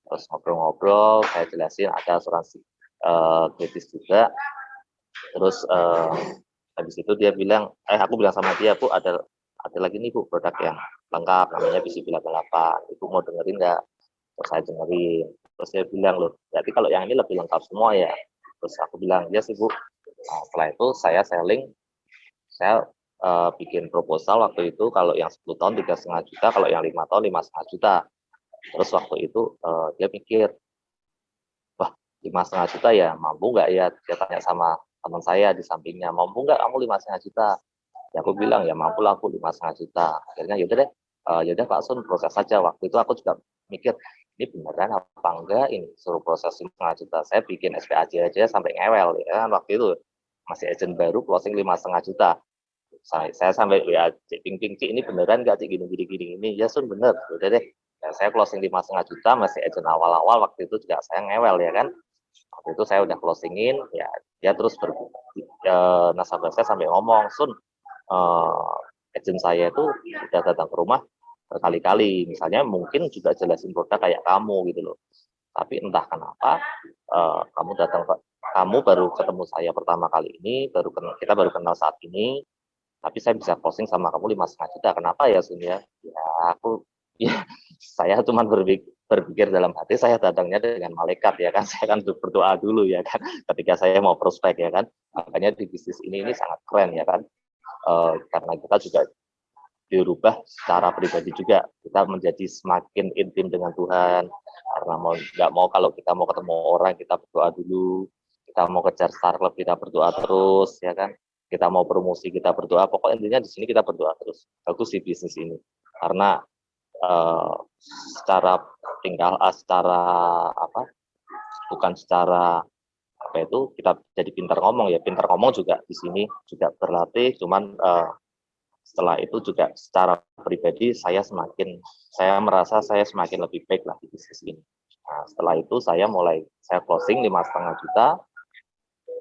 terus ngobrol-ngobrol, saya jelasin ada asuransi kritis juga, terus habis itu dia bilang, aku bilang sama dia, Bu, ada lagi nih Bu produk yang lengkap namanya BCP 88, Ibu mau dengerin nggak? Terus saya dengerin, terus dia bilang, loh berarti kalau yang ini lebih lengkap semua ya? Terus aku bilang, ya sih Bu. Nah, setelah itu saya selling, saya bikin proposal waktu itu, kalau yang 10 tahun 3,5 juta, kalau yang 5 tahun 5,5 juta. Terus waktu itu dia pikir, wah 5,5 juta ya, mampu nggak ya? Dia tanya sama teman saya di sampingnya, mampu nggak kamu 5,5 juta? Ya aku bilang, ya mampu lah aku 5,5 juta. Akhirnya yaudah deh, yaudah Pak Sun proses saja. Waktu itu aku juga mikir, ini beneran apa enggak ini suruh proses 5,5 juta. Saya bikin SPAJ aja sampai ngewel ya kan, waktu itu masih agent baru closing 5,5 juta. Saya sampai WA Cik Ping Ping, Cik ini beneran nggak Cik gini ini? Ya Sun bener, udah deh. Ya, saya closing 5,5 juta masih agent awal-awal, waktu itu juga saya ngewel ya kan. Waktu itu saya udah closingin, ya dia terus nasabah saya sampai ngomong, Sun, agent saya itu udah datang ke rumah berkali-kali, misalnya mungkin juga jelasin produk kayak kamu gitu loh. Tapi entah kenapa kamu baru ketemu saya pertama kali ini, kita baru kenal saat ini, tapi saya bisa closing sama kamu 5,5 juta. Kenapa ya Sun ya? Ya aku ya saya cuma berpikir dalam hati, saya datangnya dengan malaikat ya kan, saya kan berdoa dulu ya kan, ketika saya mau prospek ya kan, makanya di bisnis ini sangat keren ya kan. Karena kita juga dirubah secara pribadi juga, kita menjadi semakin intim dengan Tuhan, karena nggak mau kalau kita mau ketemu orang kita berdoa dulu, kita mau kejar star club kita berdoa terus ya kan, kita mau promosi kita berdoa, pokoknya intinya di sini kita berdoa terus. Bagus sih bisnis ini karena secara bukan secara apa itu kita jadi pintar ngomong ya, pintar ngomong juga di sini juga berlatih, cuman setelah itu juga secara pribadi saya merasa saya semakin lebih baik lah di bisnis ini. Nah, setelah itu saya closing 5,5 juta.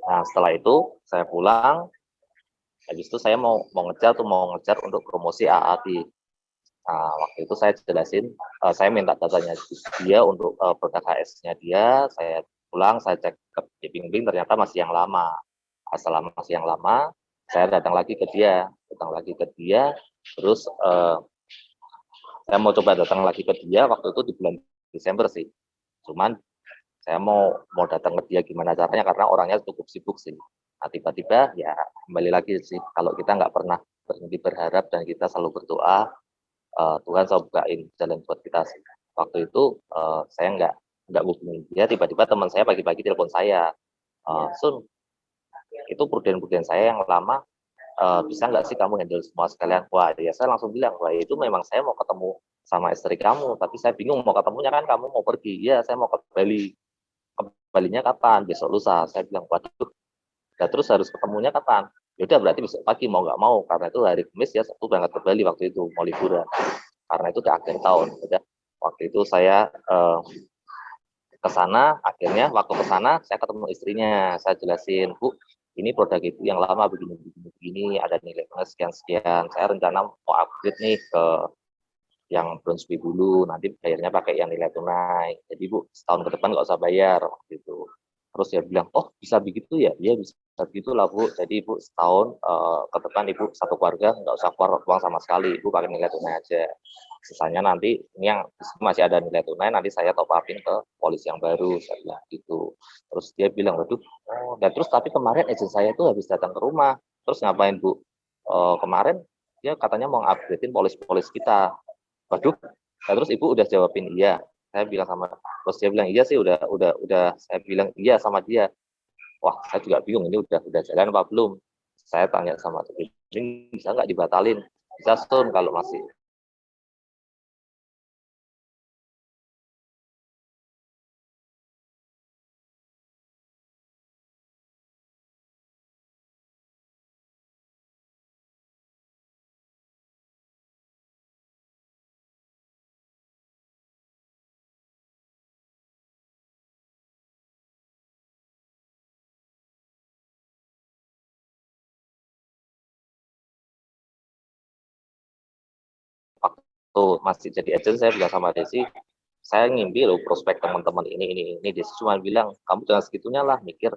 Nah, setelah itu saya pulang, habis itu saya mau ngejar untuk promosi AAT. Nah, waktu itu saya jelasin, saya minta datanya dia untuk produk HS-nya dia, saya pulang, saya cek ke Bing, ternyata masih yang lama. Selama masih yang lama, saya datang lagi ke dia, terus saya mau coba datang lagi ke dia, waktu itu di bulan Desember sih. Cuman saya mau datang ke dia gimana caranya, karena orangnya cukup sibuk sih. Nah, tiba-tiba ya kembali lagi sih, kalau kita nggak pernah berhenti berharap dan kita selalu berdoa, Tuhan selalu bukain jalan buat kita sih. Waktu itu saya nggak hubungin dia, tiba-tiba teman saya pagi-pagi telepon saya, Sun, itu pruden saya yang lama, bisa nggak sih kamu handle semua sekalian? Wah ya saya langsung bilang, wah itu memang saya mau ketemu sama istri kamu, tapi saya bingung mau ketemunya kan kamu mau pergi. Iya saya mau ke Bali, kembalinya kapan? Besok lusa. Saya bilang, waduh, ya terus harus ketemunya kapan? Yaudah berarti besok pagi mau nggak mau, karena itu hari Kamis ya, Sabtu berangkat ke Bali waktu itu mau liburan, karena itu ke akhir tahun. Udah waktu itu saya ke sana, akhirnya waktu ke sana saya ketemu istrinya, saya jelasin, Bu, ini produk itu yang lama begini, ada nilai sekian, saya rencana mau upgrade nih ke yang bronze B dulu, nanti bayarnya pakai yang nilai tunai, jadi Bu setahun ke depan nggak usah bayar gitu. Terus dia bilang, oh bisa begitu ya? Iya bisa begitu lah Bu, jadi Ibu setahun ke depan Ibu satu keluarga nggak usah keluar uang sama sekali, Ibu pakai nilai tunai aja, sisanya nanti ini yang masih ada nilai tunai, nanti saya top upin ke polis yang baru, saya bilang gitu. Terus dia bilang, waduh, dan terus tapi kemarin agent saya itu habis datang ke rumah, terus ngapain Bu? Kemarin dia katanya mau upgradein polis kita. Waduh, nah terus Ibu udah jawabin iya. Saya bilang sama bos, dia bilang iya sih, udah. Saya bilang iya sama dia. Wah, saya juga bingung ini udah jalan apa belum. Saya tanya sama tim ini, bisa nggak dibatalin? Bisa Sun, kalau masih waktu masih jadi agent, saya bilang sama Desi, saya ngimpi loh prospek teman-teman ini. Desi cuma bilang, kamu jangan segitunya lah mikir.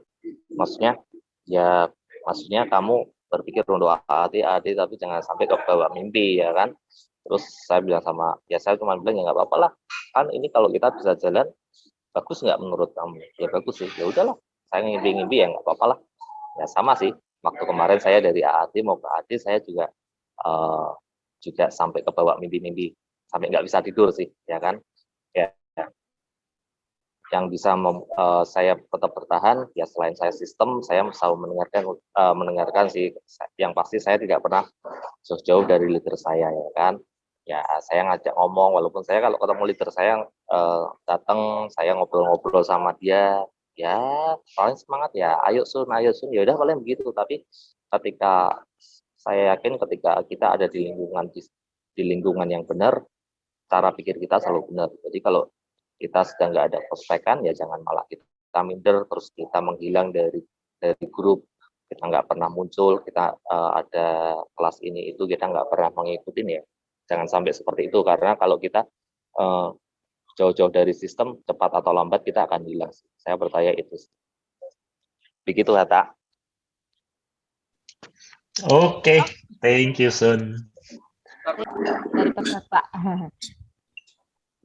Maksudnya, ya maksudnya kamu berpikir untuk AD, tapi jangan sampai ke bawah mimpi, ya kan. Terus saya bilang sama, ya saya cuma bilang, ya nggak apa-apa lah. Kan ini kalau kita bisa jalan, bagus nggak menurut kamu? Ya bagus sih, ya udahlah. Saya ngimpi-ngimpi ya nggak apa-apa lah. Ya sama sih, waktu kemarin saya dari AAD mau ke AD, saya juga juga sampai ke bawah mimpi-mimpi, sampai nggak bisa tidur sih, ya kan. Ya, yang bisa saya tetap bertahan, ya selain saya sistem, saya selalu mendengarkan sih, yang pasti saya tidak pernah jauh-jauh dari leader saya, ya kan. Ya saya ngajak ngomong, walaupun saya kalau ketemu leader saya datang, saya ngobrol-ngobrol sama dia, ya paling semangat ya, ayo Sun, ya udah paling begitu. Tapi ketika saya yakin ketika kita ada di lingkungan yang benar, cara pikir kita selalu benar. Jadi kalau kita sedang nggak ada prospekan, ya jangan malah kita minder, terus kita menghilang dari grup, kita nggak pernah muncul, kita ada kelas ini itu kita nggak pernah mengikutin, ya jangan sampai seperti itu, karena kalau kita jauh-jauh dari sistem, cepat atau lambat kita akan hilang. Saya percaya itu. Begitu, Hatta. Oke, thank you Sun. Dari peserta.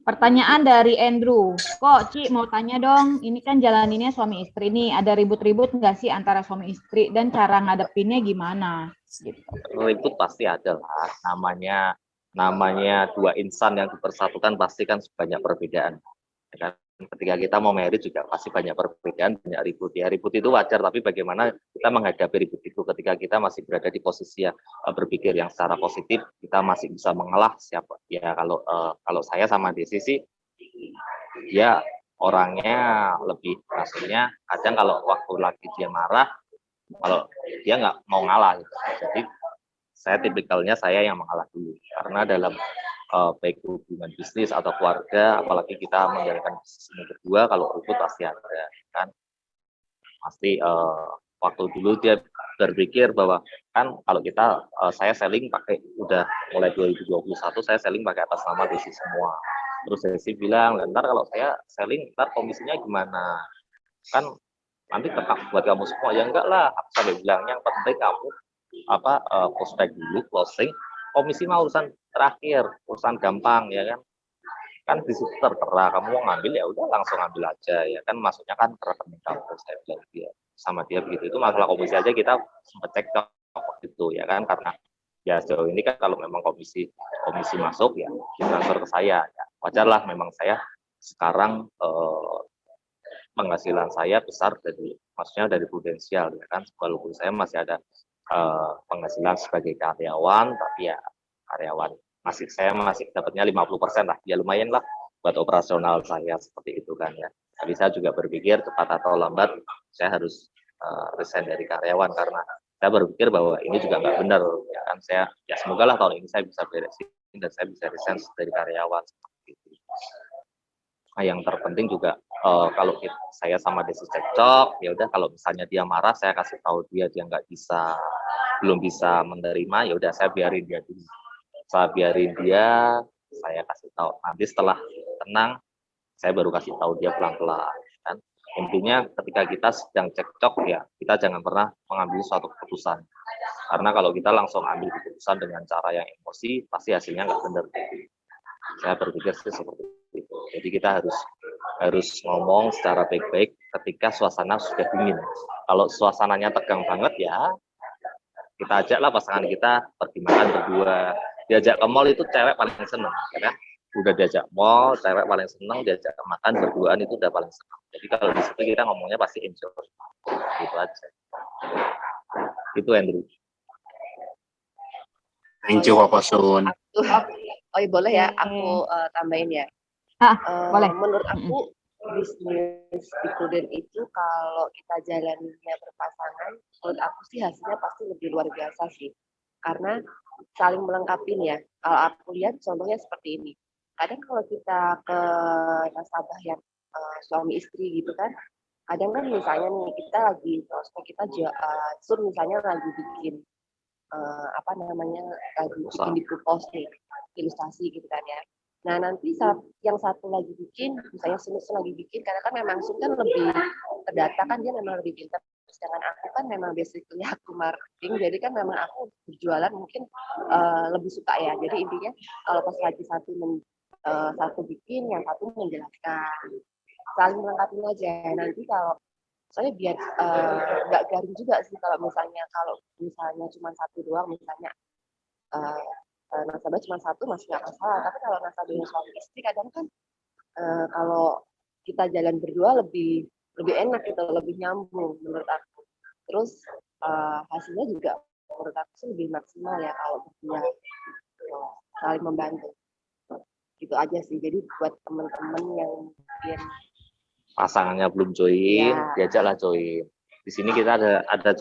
Pertanyaan dari Andrew, kok Ci mau tanya dong, ini kan jalaninnya suami istri nih, ada ribut-ribut nggak sih antara suami istri dan cara ngadepinnya gimana? Gitu. Ribut pasti ada lah, namanya dua insan yang dipersatukan pasti kan banyak perbedaan. Ya kan? Ketika kita mau married juga pasti banyak perbedaan, banyak ribut. Ya ribut itu wajar, tapi bagaimana kita menghadapi ribut itu ketika kita masih berada di posisi yang berpikir yang secara positif, kita masih bisa mengalah siapa. Ya kalau saya sama Desi sih, ya orangnya lebih, maksudnya kadang kalau waktu lagi dia marah, kalau dia nggak mau ngalah gitu. Jadi saya tipikalnya saya yang mengalah dulu, karena dalam baik hubungan bisnis atau keluarga, apalagi kita menjalankan bisnis ini berdua, kalau ribut pasti ada, kan. Pasti waktu dulu dia berpikir bahwa kan kalau kita saya selling pakai, udah mulai 2021 saya selling pakai atas nama Desi semua. Terus Desi bilang, ntar kalau saya selling ntar komisinya gimana, kan nanti tetap buat kamu semua. Ya enggak lah, aku sampai bilang yang penting kamu prospek dulu, closing, komisi mah urusan terakhir, urusan gampang, ya kan. Kan di situ tertera, kamu mau ngambil ya udah langsung ambil aja, ya kan, masuknya kan ke rekening kamu. Saya bilang dia sama dia begitu. Itu masalah komisi aja kita sempat cek gitu, ya kan, karena ya sejauh ini kan kalau memang komisi masuk ya ditransfer ke saya, ya wajar lah, memang saya sekarang penghasilan saya besar maksudnya dari prudensial, ya kan, walaupun saya masih ada penghasilan sebagai karyawan, tapi ya karyawan saya masih dapatnya 50% lah, ya lumayan lah buat operasional saya, seperti itu kan ya. Tapi saya juga berpikir cepat atau lambat saya harus resign dari karyawan, karena saya berpikir bahwa ini juga nggak benar, ya kan. Saya ya semoga lah tahun ini saya bisa beresin dan saya bisa resign dari karyawan, seperti itu. Nah, yang terpenting juga kalau saya sama Desi cekcok, ya udah, kalau misalnya dia marah, saya kasih tahu dia belum bisa menerima, ya udah saya biarin dia dulu. Saya kasih tahu. Nanti setelah tenang, saya baru kasih tahu dia pelan-pelan. Kan? Intinya ketika kita sedang cekcok, ya kita jangan pernah mengambil suatu keputusan. Karena kalau kita langsung ambil keputusan dengan cara yang emosi, pasti hasilnya nggak benar. Saya berpikir seperti itu. Jadi kita harus ngomong secara baik-baik ketika suasana sudah dingin. Kalau suasananya tegang banget, ya kita ajaklah pasangan kita pergi makan berdua. Diajak ke mall itu cewek paling seneng, ya kan? udah diajak mall, cewek paling seneng, diajak makan berduaan itu udah paling seneng. Jadi kalau di situ kita ngomongnya pasti enjoy, gitu aja. Itu Andrew. Thank you, Koko Sun. Oh, boleh ya, aku tambahin ya. Boleh. Menurut aku bisnis di Prudent itu kalau kita jalannya berpasangan, menurut aku sih hasilnya pasti lebih luar biasa sih. Karena saling melengkapi ya. Kalau aku lihat contohnya seperti ini. Kadang kalau kita ke nasabah yang suami istri gitu kan, kadang kan misalnya nih kita lagi prospek kita Sun misalnya lagi bikin apa namanya lagi bikin di post nih ilustrasi gitu kan ya. Nah nanti saat yang satu lagi bikin, misalnya Sun lagi bikin, karena kan memang Sun kan lebih terdata kan dia memang lebih pintar. Sedangkan aku kan memang basically aku marketing, jadi kan memang aku berjualan mungkin lebih suka ya. Jadi intinya kalau pas lagi satu bikin, yang satu menjelaskan, saling melengkapi aja. Nanti kalau saya biar nggak garing juga sih kalau misalnya cuma satu doang, misalnya nasabah cuma satu masih nggak masalah. Tapi kalau nasabah yang suami istri kadang kan kalau kita jalan berdua lebih enak gitu, lebih nyambung menurut aku. Terus hasilnya juga menurut aku sih lebih maksimal ya kalau berdua saling membantu. Gitu aja sih. Jadi buat teman-teman yang mungkin pasangannya belum join, diajaklah join. Di sini kita ada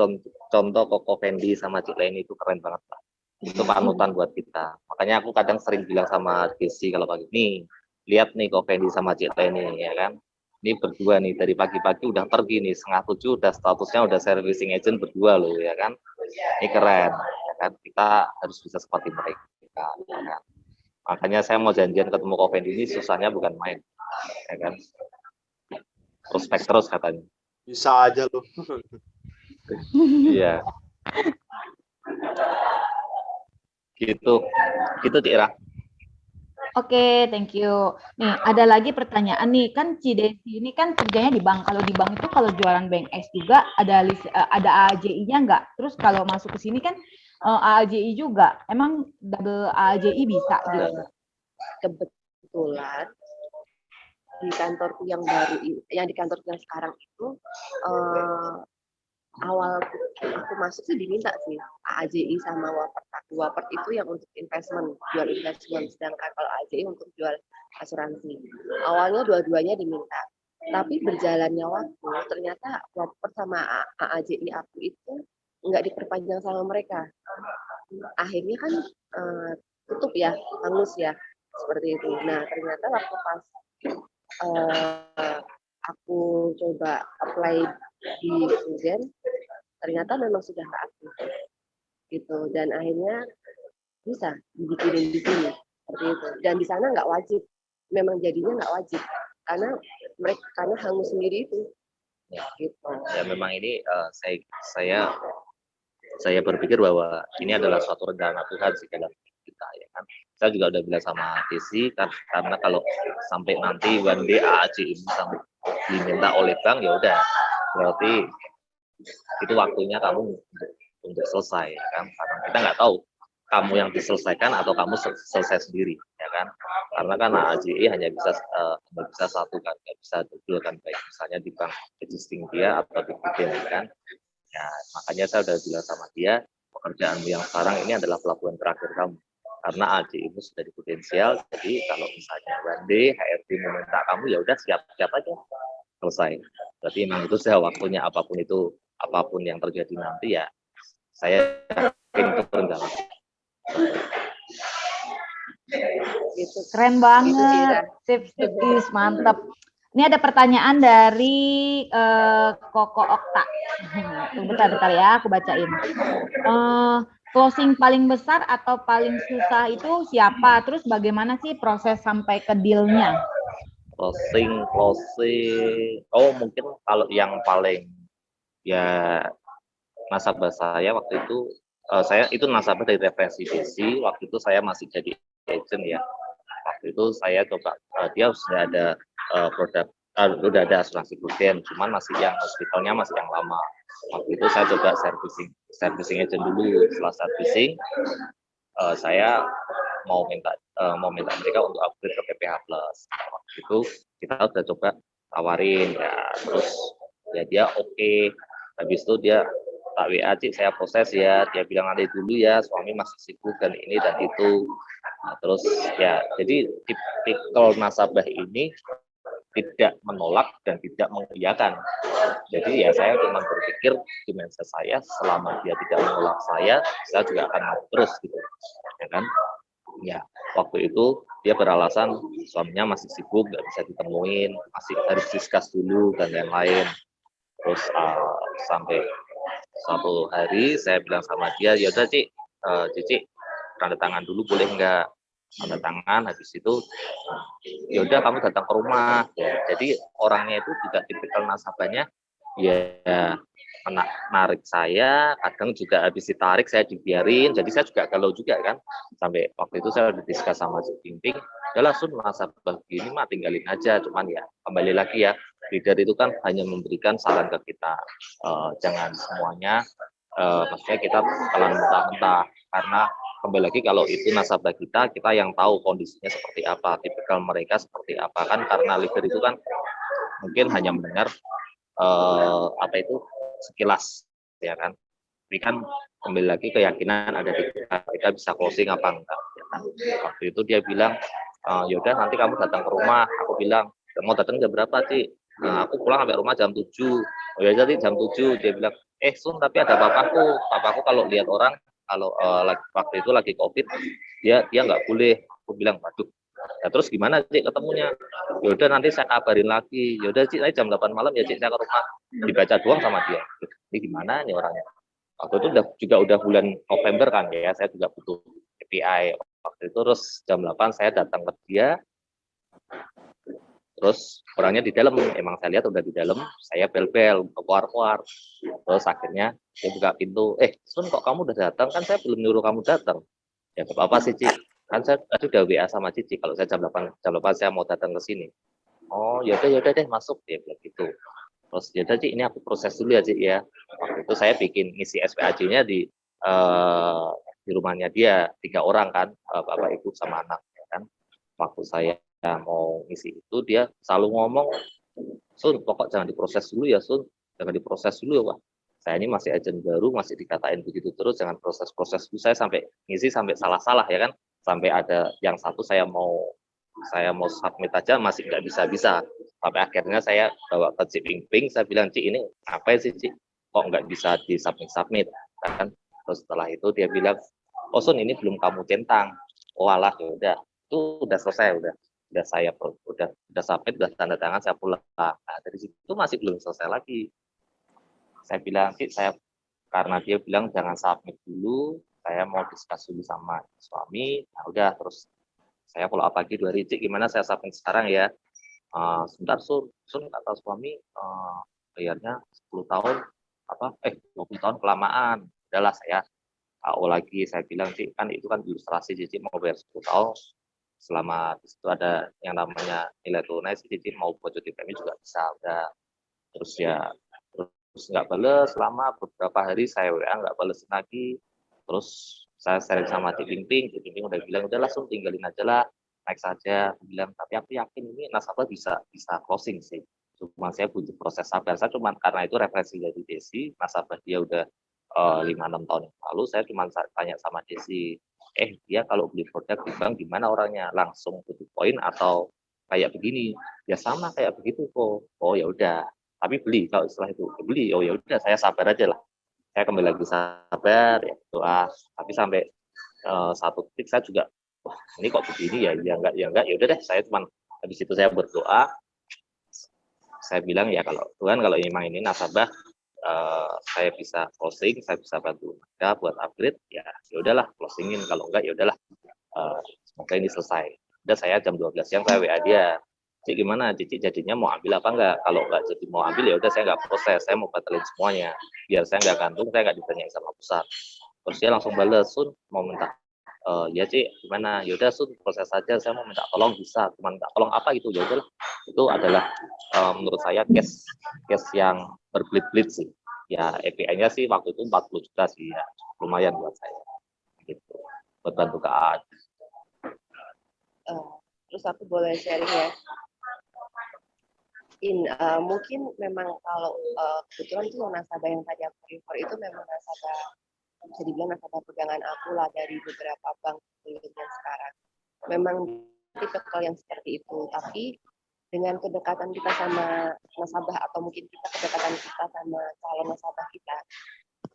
contoh Koko Fendi sama Cik Leni itu keren banget Pak. Itu panutan buat kita. Makanya aku kadang sering bilang sama Desi kalau pagi nih, lihat nih Koko Fendi sama Cik Leni ya kan. Ini berdua nih dari pagi-pagi udah pergi nih 6:30 udah statusnya udah servicing agent berdua loh ya kan. Ini keren ya kan. Kita harus bisa seperti mereka ya kan. Makanya saya mau janjian ketemu Koko Fendi ini susahnya bukan main ya kan. Prospek terus katanya. Bisa aja loh. Iya. Gitu Cik Ira. Oke, thank you. Nih, ada lagi pertanyaan nih. Kan Cidesi ini kan kerjanya di bank. Kalau di bank itu kalau jualan Bank X juga ada AAJI-nya nggak? Terus kalau masuk ke sini kan AAJI juga. Emang double AAJI bisa gitu? Kebetulan di kantorku yang baru, yang di kantorku yang sekarang itu awal aku masuk sih diminta sih AAJI sama Wapert. Wapert itu yang untuk investment, jual investment, sedangkan kalau AAJI untuk jual asuransi. Awalnya dua-duanya diminta, tapi berjalannya waktu ternyata Wapert sama AAJI aku itu nggak diperpanjang sama mereka. Akhirnya kan tutup ya, hangus ya, seperti itu. Nah ternyata waktu pas aku coba apply di Prudent, ternyata memang sudah nggak aktif gitu, dan akhirnya bisa dibikinin di sini seperti itu. Dan di sana nggak wajib, memang jadinya nggak wajib karena hangus sendiri itu. Ya, gitu. Ya memang ini saya berpikir bahwa ini adalah suatu rencana Tuhan sih dalam kita ya kan. Saya juga udah bilang sama Desi karena kalau sampai nanti one day AAJI ini sampai diminta oleh bank ya udah berarti itu waktunya kamu untuk selesai ya kan, karena kita nggak tahu kamu yang diselesaikan atau kamu selesai sendiri ya kan, karena kan AAJI hanya bisa satu kan, nggak bisa double kan, baik misalnya di bank existing dia atau di Prudent kan ya. Makanya saya udah bilang sama dia, pekerjaanmu yang sekarang ini adalah pelabuhan terakhir kamu, karena AAJI itu sudah di Prudensial. Jadi kalau misalnya one day HRD meminta kamu ya udah siap-siap aja selesai. Berarti memang itu sudah waktunya, apapun yang terjadi nanti ya saya ingin berjalan. Gitu. Keren banget, sip mantap. Ini ada pertanyaan dari Koko Okta. Bentar ya, aku bacain. Closing paling besar atau paling susah itu siapa? Terus bagaimana sih proses sampai ke deal-nya? Closing. Oh mungkin kalau yang paling ya nasabah saya waktu itu, saya itu nasabah dari referensi Desi. Waktu itu saya masih jadi agent ya. Waktu itu saya coba, dia sudah ada produk, udah ada asuransi Prudent, cuman masih yang hospitalnya masih yang lama. Waktu itu saya coba servicing agent dulu. Setelah servicing, saya mau minta mau minta mereka untuk upgrade ke PPH Plus. Waktu itu kita udah coba tawarin ya, terus ya dia oke. Habis itu dia tak WA, Cik, saya proses ya. Dia bilang nanti dulu ya, suami masih sibuk dan ini dan itu. Nah, terus ya, jadi tipikal nasabah ini tidak menolak dan tidak mengiyakan. Jadi ya saya cuma berpikir di mindset saya, selama dia tidak menolak saya juga akan mau terus gitu, ya kan? Ya, waktu itu dia beralasan suaminya masih sibuk, nggak bisa ditemuin, masih harus discuss dulu dan lain-lain. Terus sampai satu hari saya bilang sama dia, ya udah Cik, Cici tanda tangan dulu boleh nggak? Tanda tangan, habis itu ya udah kamu datang ke rumah. Ya, jadi orangnya itu juga tipikal nasabahnya ya menarik saya, kadang juga habis ditarik saya dibiarin, jadi saya juga galau juga kan. Sampai waktu itu saya udah diskus sama si Pimping, ya langsung nasabah gini mah tinggalin aja, cuman ya kembali lagi ya, leader itu kan hanya memberikan saran ke kita, jangan semuanya maksudnya kita telan mentah-mentah, karena kembali lagi kalau itu nasabah kita yang tahu kondisinya seperti apa, tipikal mereka seperti apa kan, karena leader itu kan mungkin hanya mendengar apa itu sekilas ya kan, tapi kan kembali lagi keyakinan ada di kita bisa closing apa enggak ya kan? Waktu itu dia bilang yaudah nanti kamu datang ke rumah. Aku bilang mau datang jam berapa Cik? Aku pulang sampai rumah jam 7. Oh ya jadi jam 7. Dia bilang Sun tapi ada papaku kalau lihat orang kalau waktu itu lagi COVID dia nggak boleh. Aku bilang waduh. Nah, terus gimana Cik ketemunya? Yaudah nanti saya kabarin lagi. Yaudah Cik, nanti jam 8 malam ya Cik saya ke rumah. Dibaca doang sama dia. Ini gimana nih orangnya? Waktu itu udah bulan November kan ya, saya juga butuh KPI. Waktu itu terus jam 8 saya datang ke dia. Terus orangnya di dalam, emang saya lihat udah di dalam, saya bel-bel, keluar-keluar. Terus akhirnya dia buka pintu, Sun kok kamu udah datang? Kan saya belum nyuruh kamu datang. Ya gak apa-apa sih Cik, kan saya sudah WA sama Cici kalau saya jam 8 saya mau datang ke sini. Oh yaudah deh masuk, dia bilang gitu. Terus yaudah Cik, ini aku proses dulu ya Cik ya. Waktu itu saya bikin ngisi SPAJ-nya di rumahnya dia, 3 orang kan, bapak ibu sama anak ya kan. Waktu saya mau ngisi itu dia selalu ngomong, Sun pokok jangan diproses dulu ya Sun, jangan diproses dulu ya Pak. Saya ini masih agent baru, masih dikatain begitu terus, jangan proses-proses dulu. Saya sampai ngisi sampai salah-salah ya kan, sampai ada yang satu saya mau submit aja masih nggak bisa. Sampai akhirnya saya bawa ke Cik Ping, saya bilang Cik ini apa sih Cik, kok nggak bisa di submit kan. Terus setelah itu dia bilang, oh Sun ini belum kamu centang. Oh alah ya udah, itu udah selesai, udah saya udah submit, udah tanda tangan, saya pulang. Nah dari situ masih belum selesai lagi. Saya bilang Cik, karena dia bilang jangan submit dulu, saya mau diskus dulu sama suami. Nah udah, terus saya follow up lagi 2 hari, Cik gimana saya submit sekarang ya. Sebentar Sun kata suami bayarnya 10 tahun 20 tahun kelamaan. Udahlah saya AO lagi, saya bilang Cik kan itu kan ilustrasi, Cici mau bayar 10 tahun selama di situ ada yang namanya nilai tunai, Cici mau bocor di premi juga bisa. Udah, terus ya terus nggak bales selama beberapa hari, saya WA nggak bales lagi. Terus saya sharing sama Cik Ping udah bilang udah langsung tinggalin aja lah, next saja. Aku bilang tapi aku yakin ini nasabah bisa closing sih, cuma saya butuh proses sabar. Saya cuma karena itu referensi dari Desi, nasabah dia udah 5-6 tahun yang lalu. Saya cuma tanya sama Desi, dia kalau beli produk di bank gimana orangnya, langsung to the point atau kayak begini? Ya sama kayak begitu kok. Oh ya udah, tapi beli kalau setelah itu beli. Oh ya udah, saya sabar aja lah. Saya kembali lagi sabar ya, doa. Tapi sampai satu titik saya juga, wah ini kok begini ya enggak ya udah deh. Saya cuma habis itu saya berdoa. Saya bilang ya kalau Tuhan, kalau memang ini nasabah saya bisa closing, saya bisa bantu mereka buat upgrade, ya udahlah closingin. Kalau enggak ya udahlah, semoga ini selesai. Udah, saya jam 12 siang saya WA dia, Cik gimana Cici jadinya mau ambil apa enggak? Kalau enggak jadi mau ambil ya udah saya enggak proses, saya mau batalin semuanya biar saya enggak gantung, saya enggak ditanyain sama pusat. Terus dia langsung bales, Sun mau minta ya Cik gimana? Ya udah Sun proses saja, saya mau minta tolong bisa, cuma minta tolong apa gitu. Ya udahlah, itu adalah menurut saya case yang berbelit-belit sih. Ya API-nya sih waktu itu 40 juta sih ya, lumayan buat saya gitu, buat bantu ke Terus aku boleh sharing ya. Mungkin memang kalau kebetulan itu nasabah yang tadi aku refer itu memang nasabah, bisa dibilang nasabah pegangan aku lah dari beberapa bank sebelumnya sekarang. Memang tipikal yang seperti itu, tapi dengan kedekatan kita sama nasabah atau mungkin kedekatan kita sama calon nasabah kita,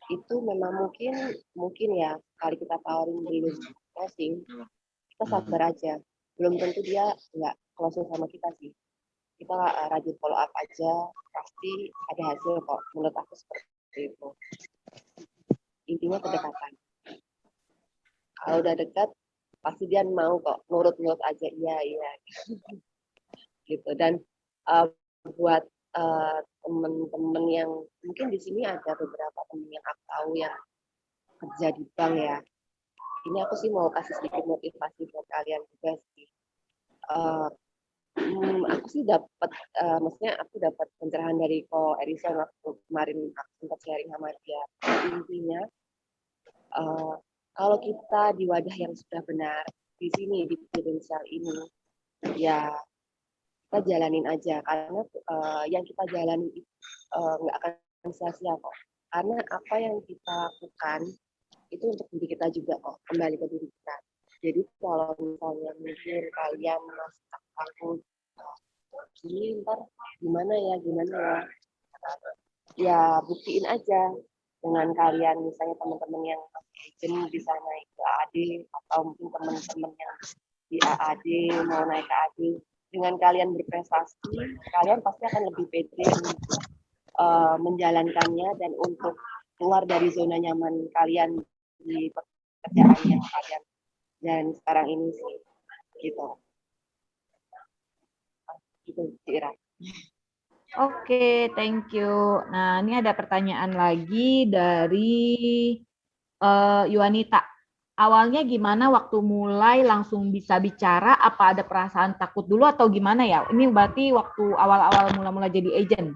itu memang mungkin ya kali kita tawarin belum closing, kita sabar aja. Belum tentu dia nggak closing sama kita sih. Kita rajin follow up aja, pasti ada hasil kok. Menurut aku seperti itu. Intinya kedekatan. Kalau udah dekat, pasti dia mau kok nurut aja, iya. Gitu. Dan buat teman-teman yang mungkin di sini ada beberapa teman yang aku tahu yang kerja di bank ya. Ini aku sih mau kasih sedikit motivasi buat kalian juga sih. Aku sih dapat, maksudnya aku dapat pencerahan dari Ko Erison waktu kemarin aku sempat sharing sama dia. Intinya, kalau kita di wadah yang sudah benar, di sini, di Prudential ini, ya kita jalanin aja. Karena yang kita jalanin itu nggak akan sia-sia kok. Karena apa yang kita lakukan, itu untuk diri kita juga kok, kembali ke diri kita. Jadi kalau misalnya mungkin kalian masih takut, ini ntar gimana ya, ya buktiin aja dengan kalian, misalnya teman-teman yang agent bisa naik ke AD, atau mungkin teman-teman yang di AAD mau naik ke AD, dengan kalian berprestasi, kalian pasti akan lebih pede untuk menjalankannya dan untuk keluar dari zona nyaman kalian di pekerjaan yang kalian dan sekarang ini sih, gitu. Gitu, Ira. Oke, thank you. Nah, ini ada pertanyaan lagi dari Yuanita. Awalnya gimana waktu mulai langsung bisa bicara? Apa ada perasaan takut dulu atau gimana ya? Ini berarti waktu awal-awal mula-mula jadi agent.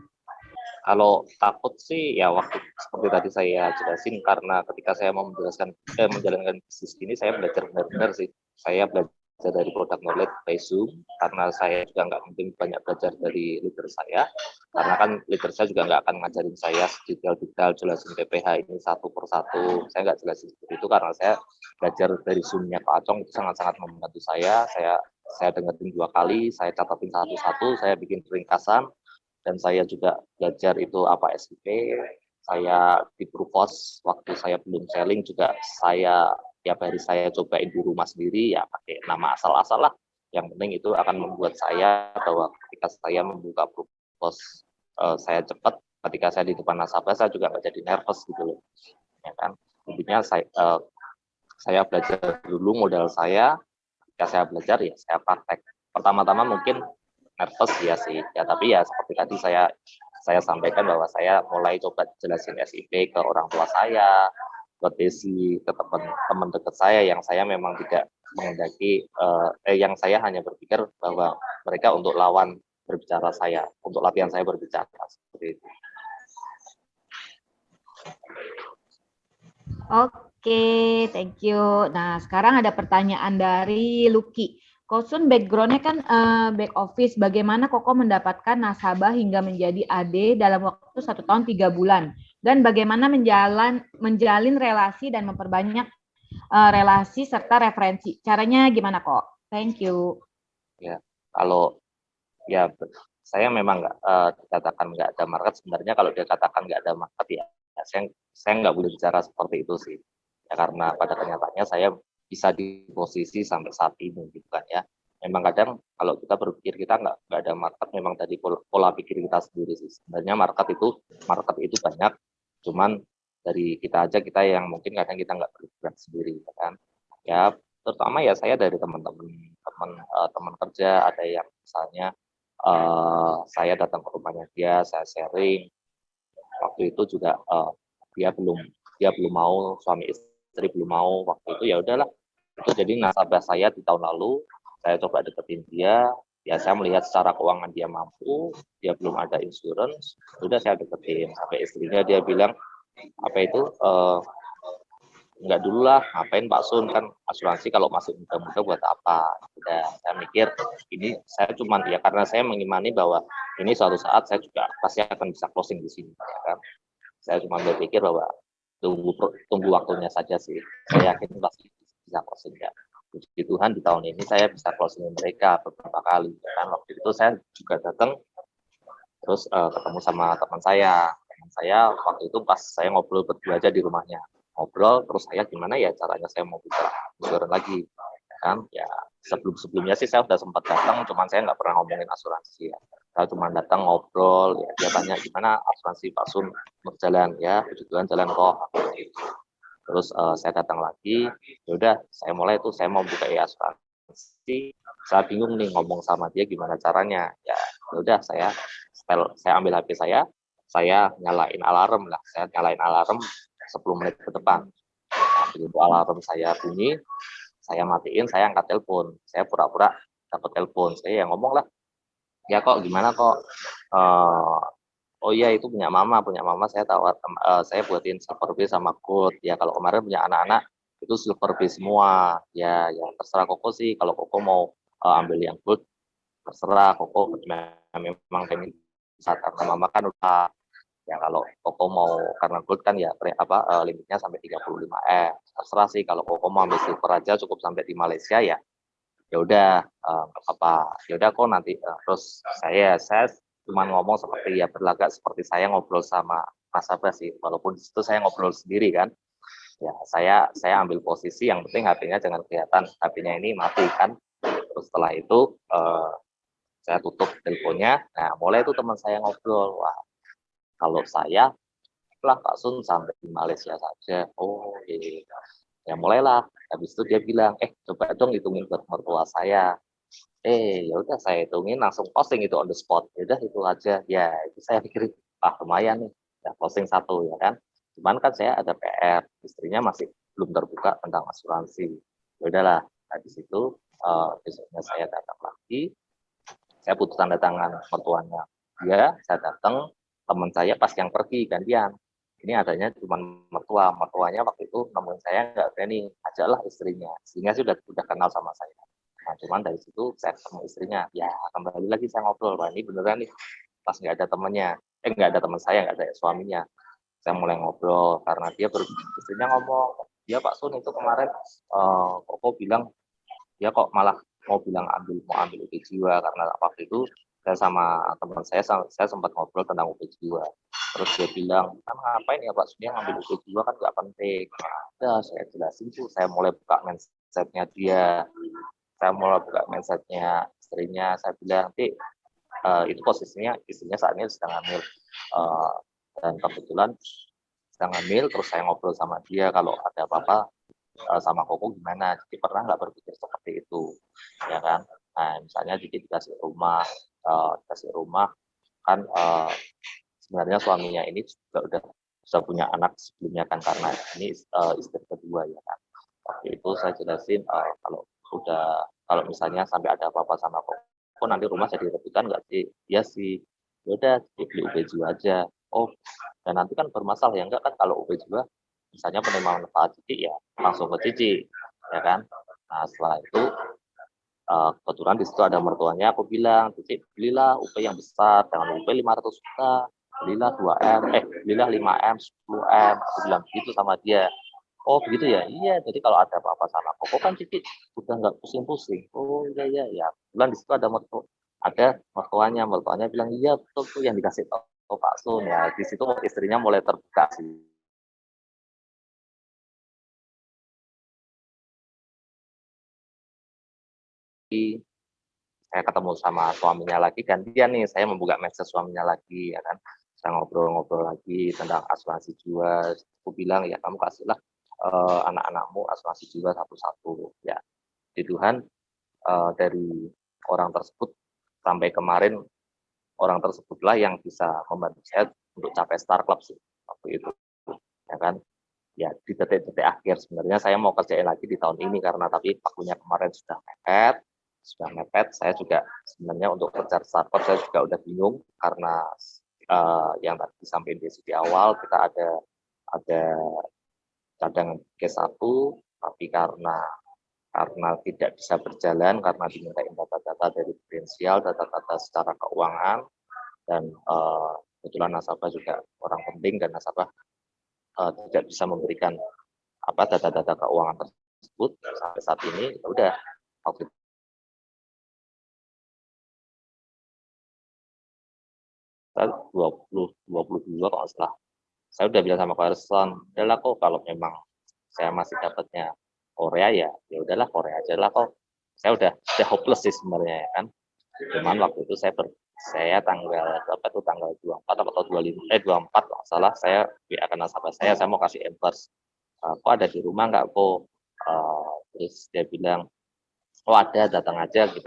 Kalau takut sih ya waktu seperti tadi saya jelasin, karena ketika saya mau menjalankan bisnis ini saya belajar benar-benar sih. Saya belajar dari product knowledge by Zoom, karena saya juga nggak mungkin banyak belajar dari leader saya, karena kan leader saya juga nggak akan ngajarin saya detail-detail jelasin PPH ini satu persatu. Saya nggak jelasin seperti itu karena saya belajar dari Zoom-nya Pak Acong, itu sangat-sangat membantu saya. Saya dengerin 2 kali, saya catatin satu-satu, saya bikin ringkasan. Dan saya juga belajar itu apa SIP, saya di Pruvos waktu saya belum selling juga saya tiap hari saya cobain di rumah sendiri, ya pakai nama asal-asal lah. Yang penting itu akan membuat saya bahwa ketika saya membuka Pruvos saya cepat, ketika saya di depan nasabah saya juga nggak jadi nervous gitu loh. Ya kan? Intinya saya belajar dulu modal saya, ketika saya belajar ya saya praktek. Pertama-tama mungkin nervous ya sih, ya tapi ya seperti tadi saya sampaikan bahwa saya mulai coba jelasin SIP ke orang tua saya, ke Desi, ke teman dekat saya yang saya memang tidak menghendaki, yang saya hanya berpikir bahwa mereka untuk lawan berbicara saya, untuk latihan saya berbicara seperti itu. Oke, thank you. Nah, sekarang ada pertanyaan dari Lucky. Kosun background-nya kan back office. Bagaimana Koko mendapatkan nasabah hingga menjadi AD dalam waktu 1 tahun 3 bulan? Dan bagaimana menjalin relasi dan memperbanyak relasi serta referensi? Caranya gimana kok? Thank you. Ya, kalau ya saya memang nggak dikatakan nggak ada market. Sebenarnya kalau dia katakan nggak ada market ya saya nggak boleh bicara seperti itu sih. Ya, karena pada kenyataannya saya bisa di posisi sampai saat ini gitu kan ya. Memang kadang kalau kita berpikir kita nggak ada market, memang dari pola pikir kita sendiri sih. Sebenarnya market itu banyak, cuman dari kita aja, kita yang mungkin kadang kita nggak bergerak sendiri kan. Ya terutama ya saya dari teman kerja, ada yang misalnya saya datang ke rumahnya dia, saya sharing. Waktu itu juga dia belum mau, suami istri belum mau waktu itu, ya udahlah. Itu jadi nasabah saya di tahun lalu, saya coba deketin dia, ya saya melihat secara keuangan dia mampu, dia belum ada insurance, udah saya deketin. Sampai istrinya dia bilang, apa itu, enggak dulu lah, ngapain Pak Sun, kan asuransi kalau masih muda-muda buat apa. Udah, saya mikir ini saya cuman ya karena saya mengimani bahwa ini suatu saat saya juga pasti akan bisa closing di sini, ya kan. Saya cuma berpikir bahwa tunggu waktunya saja sih. Saya yakin pasti bisa closing ya. Puji Tuhan di tahun ini saya bisa closing mereka beberapa kali. Ya kan waktu itu saya juga datang terus ketemu sama teman saya. Teman saya waktu itu pas saya ngobrol berdua aja di rumahnya. Ngobrol terus saya gimana ya caranya saya mau buka insurance lagi. Ya kan ya sebelumnya sih saya udah sempat datang, cuman saya nggak pernah ngomongin asuransi ya. Saya cuma datang ngobrol, ya, dia tanya gimana asuransi Pak Sun berjalan ya, puji Tuhan jalan kok. Terus saya datang lagi, yaudah saya mulai tuh saya mau buka asuransi, saya bingung nih ngomong sama dia gimana caranya. Ya udah saya ambil HP saya nyalain alarm lah, saya nyalain alarm 10 menit ke depan. Nah, begitu alarm saya bunyi, saya matiin, saya angkat telepon, saya pura-pura dapat telepon, saya yang ngomong lah, ya kok gimana kok, oh iya itu punya mama saya saya buatin silver base sama gold, ya kalau kemarin punya anak-anak itu silver base semua, ya terserah Koko sih, kalau Koko mau ambil yang gold, terserah Koko, memang pengen bisa karena mama kan udah, ya kalau Koko mau karena gold kan ya limitnya sampai 35M, terserah sih kalau Koko mau ambil silver aja cukup sampai di Malaysia ya udah apa ya udah kok nanti terus saya cuma ngomong seperti ya berlagak seperti saya ngobrol sama Mas Abbas sih, walaupun di situ saya ngobrol sendiri kan ya, saya ambil posisi yang penting HP-nya jangan kelihatan, HP-nya ini mati kan. Terus setelah itu saya tutup teleponnya. Nah mulai itu teman saya ngobrol, wah kalau saya lah Pak Sun sampai di Malaysia saja, oh iya. Ya mulailah, habis itu dia bilang, coba dong hitungin buat mertua saya. Ya udah saya hitungin langsung posting itu on the spot. Ya udah itu aja. Ya itu saya pikir lumayan nih. Ya posting satu ya kan. Cuman kan saya ada PR, istrinya masih belum terbuka tentang asuransi. Ya udahlah, habis itu besoknya saya datang lagi. Saya putus tanda tangan mertuanya. Saya datang, teman saya pas yang pergi gantian. Ini adanya cuma mertuanya waktu itu nemuin saya nggak berani, ajaklah istrinya sih udah kenal sama saya. Nah cuman dari situ saya ketemu istrinya, ya kembali lagi saya ngobrol, wah ini beneran nih pas nggak ada temennya, nggak ada teman saya, nggak ada suaminya, saya mulai ngobrol karena istrinya ngomong, ya Pak Sun itu kemarin Koko bilang dia kok malah mau ambil UP jiwa, karena waktu itu saya sama teman saya sempat ngobrol tentang UP jiwa. Terus dia bilang, kan ngapain ya Pak Surya ngambil UP jiwa, kan nggak penting. Nah, saya jelasin tuh, saya mulai buka mindsetnya dia, saya mulai buka mindsetnya istrinya, saya bilang, itu posisinya istrinya saat ini sedang hamil, dan kebetulan sedang hamil, terus saya ngobrol sama dia kalau ada apa-apa sama Koko gimana, jadi pernah nggak berpikir seperti itu, ya kan? Nah, misalnya jadi dikasih rumah kan sebenarnya suaminya ini juga sudah punya anak sebelumnya kan, karena ini istri kedua ya kan. Waktu itu saya jelasin kalau misalnya sampai ada apa-apa sama Koko nanti rumah jadi rebutan nggak sih? Iya sih. Ya udah beli UP jiwa aja. Oh, dan nanti kan bermasalah ya enggak kan kalau UP jiwa misalnya penerimaan manfaat Cici ya langsung ke Cici, ya kan. Nah setelah itu kebetulan di situ ada mertuanya, aku bilang, Cici belilah UP yang besar, jangan UP 500 juta, belilah 2M, belilah 5M, 10M, aku bilang begitu sama dia. Oh begitu ya, iya, jadi kalau ada apa-apa sama Koko kan Cici udah nggak pusing-pusing. Oh iya, ya. Kebetulan di situ ada mertuanya bilang, iya betul tuh yang dikasih tahu Pak Sun, ya di situ istrinya mulai terbuka sih. Saya ketemu sama suaminya lagi, gantian nih saya membuka medsos suaminya lagi ya kan, saya ngobrol-ngobrol lagi tentang asuransi jiwa. Aku bilang ya kamu kasihlah anak-anakmu asuransi jiwa satu-satu ya. Di Tuhan dari orang tersebut sampai kemarin orang tersebutlah yang bisa membantu saya untuk capai Star Club sih waktu itu ya kan. Ya di detik-detik akhir sebenarnya saya mau kerjain lagi di tahun ini karena tapi waktunya kemarin sudah mepet. Saya juga sebenarnya untuk kejar startup saya juga udah bingung karena yang tadi disampaikan di awal kita ada cadangan K1, tapi karena tidak bisa berjalan karena dimintain data-data dari prudensial, data-data secara keuangan, dan kebetulan nasabah juga orang penting dan nasabah tidak bisa memberikan data-data keuangan tersebut sampai saat ini. Ya udah, waktu 2022 kalau salah, saya udah bilang sama Carson, udahlah kok kalau memang saya masih dapatnya Korea ya udahlah Korea aja lah kok. Saya udah hopeless sih sebenarnya ya kan. Cuman waktu itu saya tanggal 24 atau 24 kalau salah, saya WA ke nasabah saya mau kasih endorse. Kok ada di rumah nggak kok? Terus dia bilang, oh ada, datang aja gitu.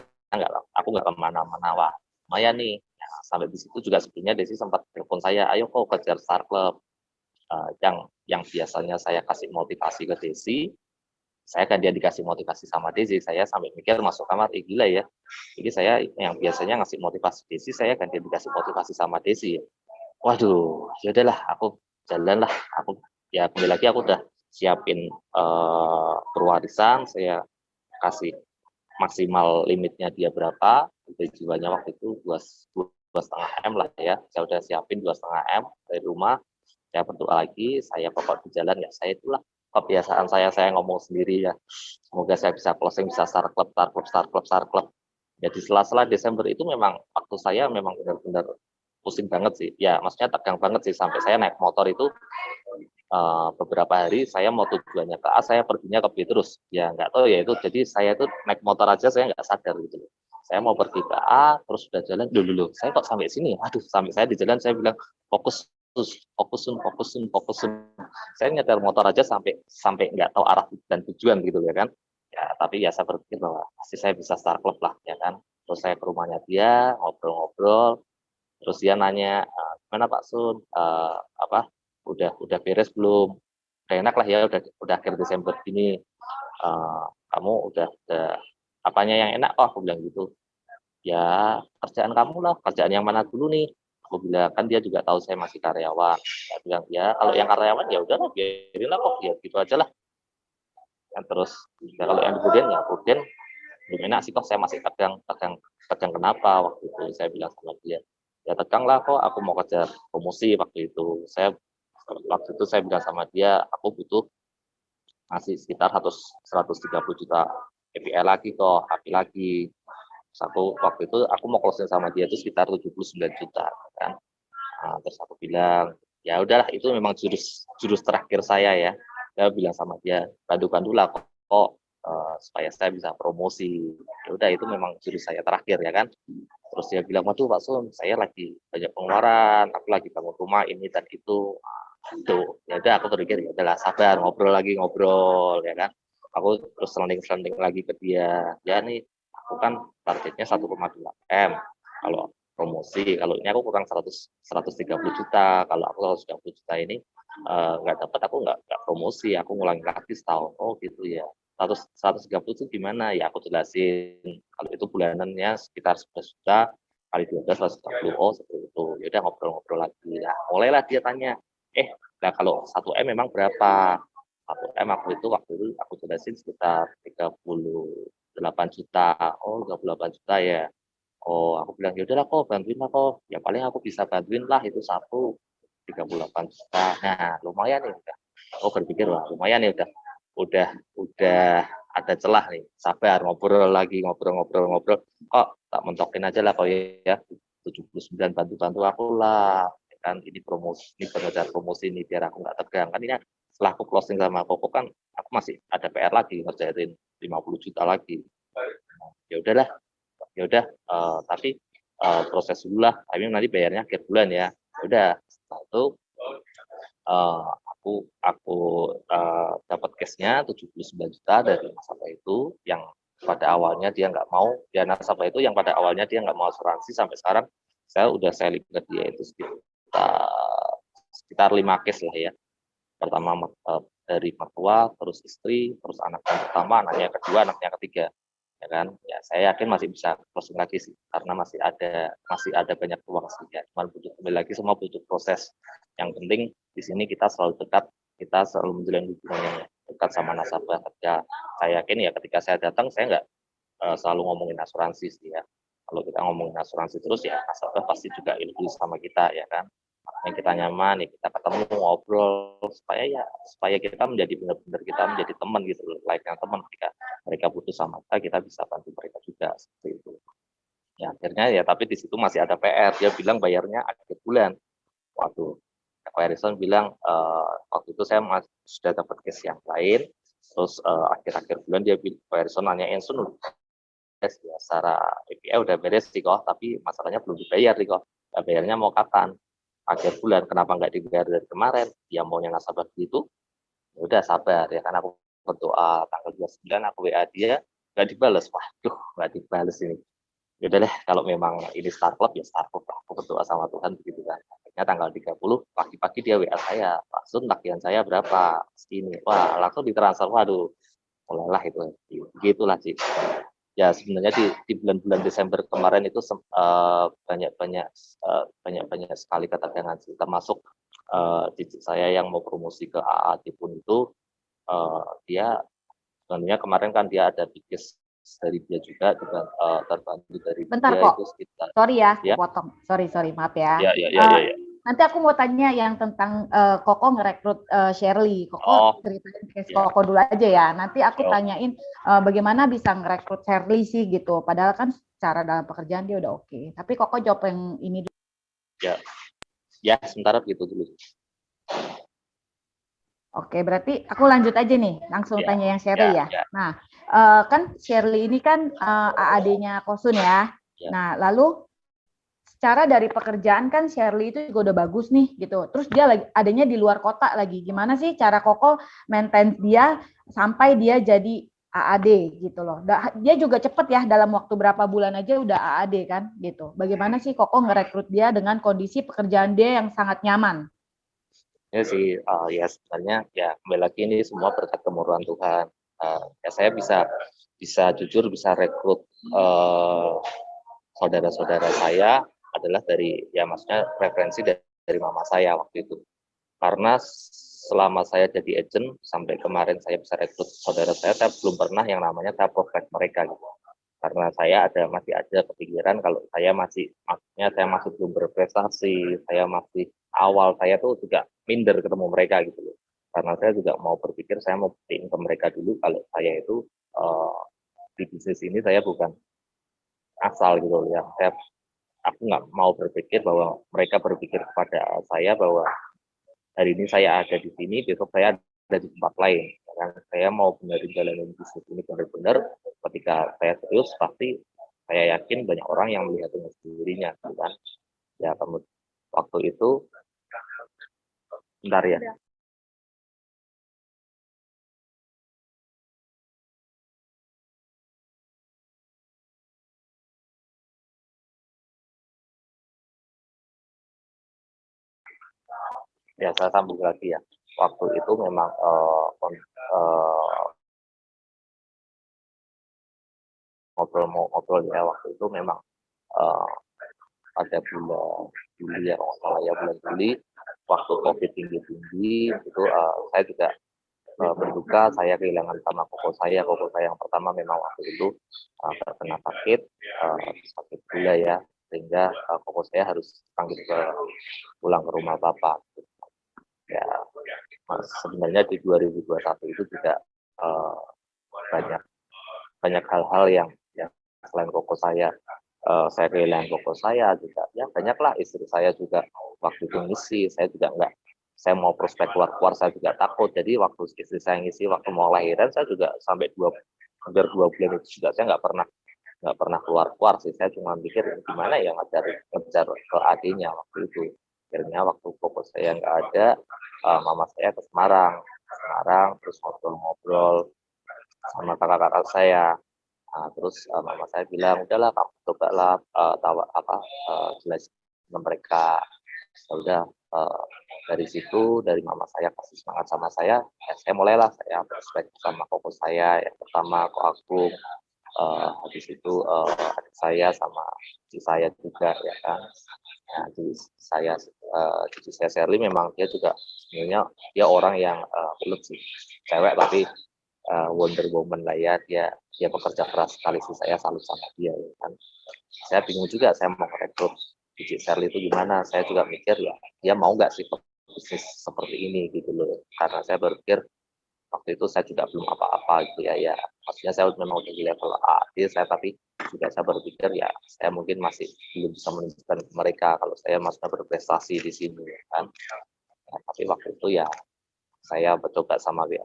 Aku nggak kemana-mana. Wah, lumayan nih. Nah, sampai di situ juga sebelumnya Desi sempat telepon saya, ayo kok kejar Star Club. Yang biasanya saya kasih motivasi ke Desi, saya kan dia dikasih motivasi sama Desi, saya sampai mikir masuk kamar, gila ya. Jadi saya yang biasanya ngasih motivasi Desi, saya kan dia dikasih motivasi sama Desi. Waduh, ya udahlah, aku jalan lah. Ya kembali lagi aku udah siapin perwarisan, saya kasih maksimal limitnya dia berapa, jiwanya waktu itu 2,5 M lah ya. Saya udah siapin 2,5 M dari rumah. Saya berdoa lagi, saya pokok di jalan ya. Saya itulah kebiasaan saya ngomong sendiri ya. Semoga saya bisa closing, bisa Star Club. Jadi sela-sela Desember itu memang waktu saya memang benar-benar pusing banget sih. Ya, maksudnya tegang banget sih sampai saya naik motor itu beberapa hari saya mau tujuannya ke A, saya perginya ke B terus. Ya nggak tahu ya itu. Jadi saya tuh naik motor aja saya nggak sadar gitu loh. Saya mau pergi ke A, terus sudah jalan dulu. Saya kok sampai sini? Aduh, sampai saya di jalan saya bilang fokusun. Saya nyetir motor aja sampai nggak tahu arah dan tujuan gitu ya kan. Ya, tapi ya saya berpikir bahwa pasti saya bisa Star Club lah ya kan. Terus saya ke rumahnya dia, ngobrol-ngobrol. Terus dia nanya, gimana Pak Sun? Udah beres belum? Udah enak lah ya, udah akhir Desember gini. Kamu udah apanya yang enak? Oh, aku bilang gitu. Ya, kerjaan kamu lah. Kerjaan yang mana dulu nih? Aku bilang, kan dia juga tahu saya masih karyawan. Dia bilang, ya kalau yang karyawan ya udahlah, biarin lah kok, ya gitu aja lah. Dan terus, ya kalau yang kemudian ya kemudian belum enak sih kok, saya masih tegang kenapa waktu itu saya bilang sama dia. Ya tegang lah kok, aku mau kejar promosi waktu itu. Waktu itu saya bilang sama dia, aku butuh masih sekitar 130 juta KPI lagi kok, HP lagi. Terus waktu itu aku mau closing sama dia itu sekitar 79 juta kan. Nah, terus aku bilang, ya udahlah itu memang jurus terakhir saya ya. Saya bilang sama dia, bantu-bantulah kok supaya saya bisa promosi. Ya udah itu memang jurus saya terakhir ya kan. Terus dia bilang, waduh Pak Sun, saya lagi banyak pengeluaran, aku lagi bangun rumah ini dan itu. Itu ya udah aku berpikir ya udahlah sabar, ngobrol ya kan. Aku terus selending lagi ke dia. Ya nih aku kan targetnya 1,2 M. Kalau promosi, kalau ini aku kurang 130 juta. Kalau aku 130 juta ini nggak dapat, aku nggak promosi, aku ngulangi lagi setahun. Oh gitu ya. 130 itu gimana? Ya aku jelasin. Kalau itu bulanannya sekitar 11 juta kali 12 130. Oh seperti itu. Ya udah ngobrol lagi. Nah, mulailah dia tanya, nah kalau 1M memang berapa? 1M waktu itu aku jelasin sekitar 38 juta. Oh, 38 juta ya. Oh, aku bilang ya udahlah kok, bantuin lah kok. Ya paling aku bisa bantuin lah itu 38 juta. Nah, lumayan nih udah. Oh, berpikir wah, lumayan nih udah ada celah nih. Sabar, ngobrol lagi, ngobrol. Kok tak mentokin aja lah kok ya. 79 bantu aku lah. Kan ini promosi, ini pengejar promosi ini biar aku nggak tegang. Kan ini setelah aku closing sama Koko kan aku masih ada PR lagi ngerjain 50 juta lagi. Ya udahlah, tapi proses dulu lah. Tapi nanti bayarnya akhir bulan ya. Udah, setelah itu aku dapat cashnya 79 juta dari nasabah itu yang pada awalnya dia nggak mau, ya nasabah itu yang pada awalnya dia nggak mau asuransi, sampai sekarang saya udah selling ke dia itu sekitar 5 case lah ya. Pertama dari mertua, terus istri, terus anak yang pertama, anaknya kedua, anaknya ketiga. Ya kan? Ya saya yakin masih bisa closing lagi sih karena masih ada banyak peluang sih ya. Cuman kembali lagi semua butuh proses. Yang penting di sini kita selalu dekat kita selalu menjalin hubungan yang dekat sama nasabah. Ketika saya yakin ya ketika saya datang saya nggak selalu ngomongin asuransi sih ya. Kalau kita ngomongin asuransi terus ya nasabah pasti juga ilfil sama kita ya kan. Yang kita nyaman ya kita ketemu ngobrol supaya kita menjadi benar-benar kita menjadi teman gitu loh, layaknya teman. Ketika mereka butuh sama kita bisa bantu mereka juga seperti itu. Ya akhirnya ya tapi di situ masih ada PR. Dia bilang bayarnya akhir bulan. Waduh, Pak Harrison bilang waktu itu saya sudah dapat case yang lain. Terus akhir-akhir bulan Pak Harrison nanyain Sun ya secara EPA udah beres sih kok, tapi masalahnya belum dibayar nih kok. Nah, bayarnya mau kapan? Akhir bulan, kenapa nggak dibayar dari kemarin? Dia maunya nasabah gitu, ya udah sabar ya kan aku berdoa tanggal 29 aku WA dia nggak dibales, waduh nggak dibales ini. Ya udah deh kalau memang ini Star Club ya Star Club lah, aku berdoa sama Tuhan begitu kan. Akhirnya tanggal 30 pagi-pagi dia WA saya, Pak Sun tagihan saya berapa? Segini. Wah langsung ditransfer, waduh mulailah itu begitulah sih. Ya sebenarnya di bulan-bulan Desember kemarin itu banyak sekali ketegangan sih, termasuk cicit saya yang mau promosi ke AAD pun itu dia sebenarnya kemarin kan dia ada bikes dari dia juga terbantu dari Bentar dia kok, itu sekitar sorry ya, ya potong. Sorry, maaf ya. ya. Nanti aku mau tanya yang tentang Koko ngerekrut Shirley. Koko ceritain case Koko dulu aja ya. Nanti aku tanyain bagaimana bisa ngerekrut Shirley sih gitu. Padahal kan secara dalam pekerjaan dia udah oke. Tapi Koko jawab yang ini dulu. Ya sementara begitu dulu. Oke, berarti aku lanjut aja nih, langsung tanya yang Shirley ya. Nah, kan Shirley ini kan AAD-nya Kosun ya. Nah, lalu secara dari pekerjaan kan Shirley itu juga udah bagus nih gitu. Terus dia lagi adanya di luar kota lagi. Gimana sih cara Koko maintain dia sampai dia jadi AAD gitu loh. Dia juga cepet ya, dalam waktu berapa bulan aja udah AAD kan gitu. Bagaimana sih Koko ngerekrut dia dengan kondisi pekerjaan dia yang sangat nyaman? Ya sih, ya sebenarnya ya kembali lagi ini semua berkat kemurahan Tuhan. Ya saya bisa jujur bisa rekrut saudara-saudara saya adalah dari ya maksudnya referensi dari mama saya waktu itu. Karena selama saya jadi agent sampai kemarin saya bisa rekrut saudara saya belum pernah yang namanya saya prospek mereka gitu. Karena saya masih ada kepikiran kalau saya masih belum berprestasi, saya masih awal, saya tuh juga minder ketemu mereka gitu loh. Karena saya juga mau berpikir saya mau buktiin ke mereka dulu kalau saya itu di bisnis ini saya bukan asal gitu loh ya. Aku nggak mau berpikir bahwa mereka berpikir kepada saya bahwa hari ini saya ada di sini, besok saya ada di tempat lain. Karena saya mau benar jalanin bisnis ini benar-benar, ketika saya serius pasti saya yakin banyak orang yang melihat dengan sendirinya, kan? Ya kemudian waktu itu, bentar ya. Ya saya sambung lagi ya. Waktu itu memang ngobrol ya waktu itu memang pada bulan Juli ya kalau salah ya bulan Juli waktu COVID tinggi itu saya juga berduka, saya kehilangan sama koko saya yang pertama memang waktu itu terkena sakit gula ya, sehingga koko saya harus pulang ke rumah bapak. Ya sebenarnya di 2021 itu juga banyak hal-hal yang selain koko saya kehilangan koko saya juga ya banyaklah, istri saya juga waktu itu ngisi, saya mau prospek keluar saya juga takut. Jadi waktu istri saya ngisi waktu mau lahiran saya juga sampai hampir 2 bulan itu juga saya nggak pernah keluar sih. Saya cuma mikir gimana ya ngejar ke adiknya waktu itu. Akhirnya waktu koko saya nggak ada, mama saya ke Semarang terus ngobrol-ngobrol sama kakak-kakak saya. Nah, terus mama saya bilang udahlah kamu cobalah jelasin ke mereka. Udah dari situ, dari mama saya kasih semangat sama saya, ya saya mulailah saya prospek sama koko saya yang pertama Ko Agung, habis itu adik saya sama si saya juga ya kan. Nah, cucu saya Sherly memang dia juga sebenarnya dia orang yang ulet sih, cewek tapi Wonder Woman lah ya, dia bekerja keras sekali sih, saya salut sama dia ya kan. Saya bingung juga saya mau merekrut cucu Sherly itu gimana, saya juga mikir ya dia mau nggak sih bisnis seperti ini gitu loh, karena saya berpikir waktu itu saya juga belum apa-apa gitu ya, maksudnya saya memang udah di level A, tapi juga saya berpikir ya saya mungkin masih belum bisa menunjukkan ke mereka kalau saya masih berprestasi di sini ya kan. Nah, tapi waktu itu ya saya coba sama dia,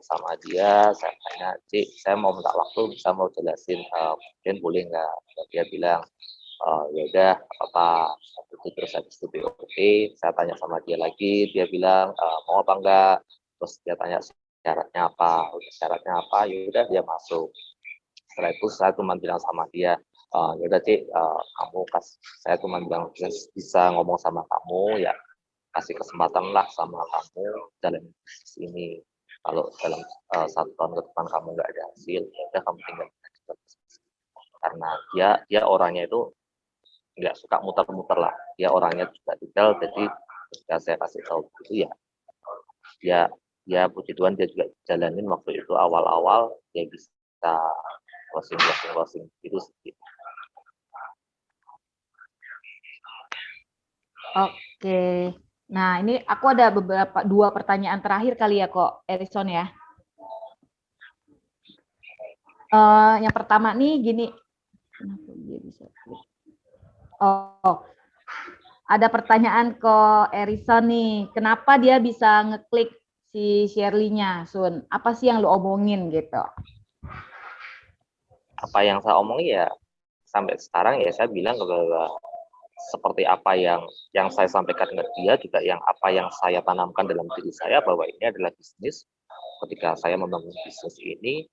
saya tanya, Cik, saya mau minta waktu, bisa mau jelasin, mungkin boleh nggak? Dia bilang, ya udah, apa-apa. Terus habis itu BOP, saya tanya sama dia lagi, dia bilang, mau apa enggak? Terus dia tanya syaratnya apa, udah syaratnya apa, ya udah dia masuk. Setelah itu saya cuma bilang sama dia, ya udah Cik, saya cuma bilang bisa ngomong sama kamu, ya kasih kesempatan lah sama kamu jalan bisnis ini. Kalau dalam 1 tahun ke depan kamu nggak ada hasil, ya udah kamu tinggal karena dia orangnya itu nggak suka muter-muter lah. Dia orangnya juga detail, jadi ketika saya kasih tahu itu ya puji Tuhan dia juga jalanin waktu itu awal-awal dia bisa closing itu sedikit. Oke. Nah, ini aku ada dua pertanyaan terakhir kali ya kok, Erison ya. Yang pertama nih gini. Kenapa dia bisa? Ada pertanyaan ke Erison nih. Kenapa dia bisa ngeklik si Sherly-nya, Sun? Apa sih yang lu omongin gitu? Apa yang saya omongin ya sampai sekarang ya saya bilang bahwa seperti apa yang saya sampaikan ke dia juga yang apa yang saya tanamkan dalam diri saya bahwa ini adalah bisnis. Ketika saya membangun bisnis ini,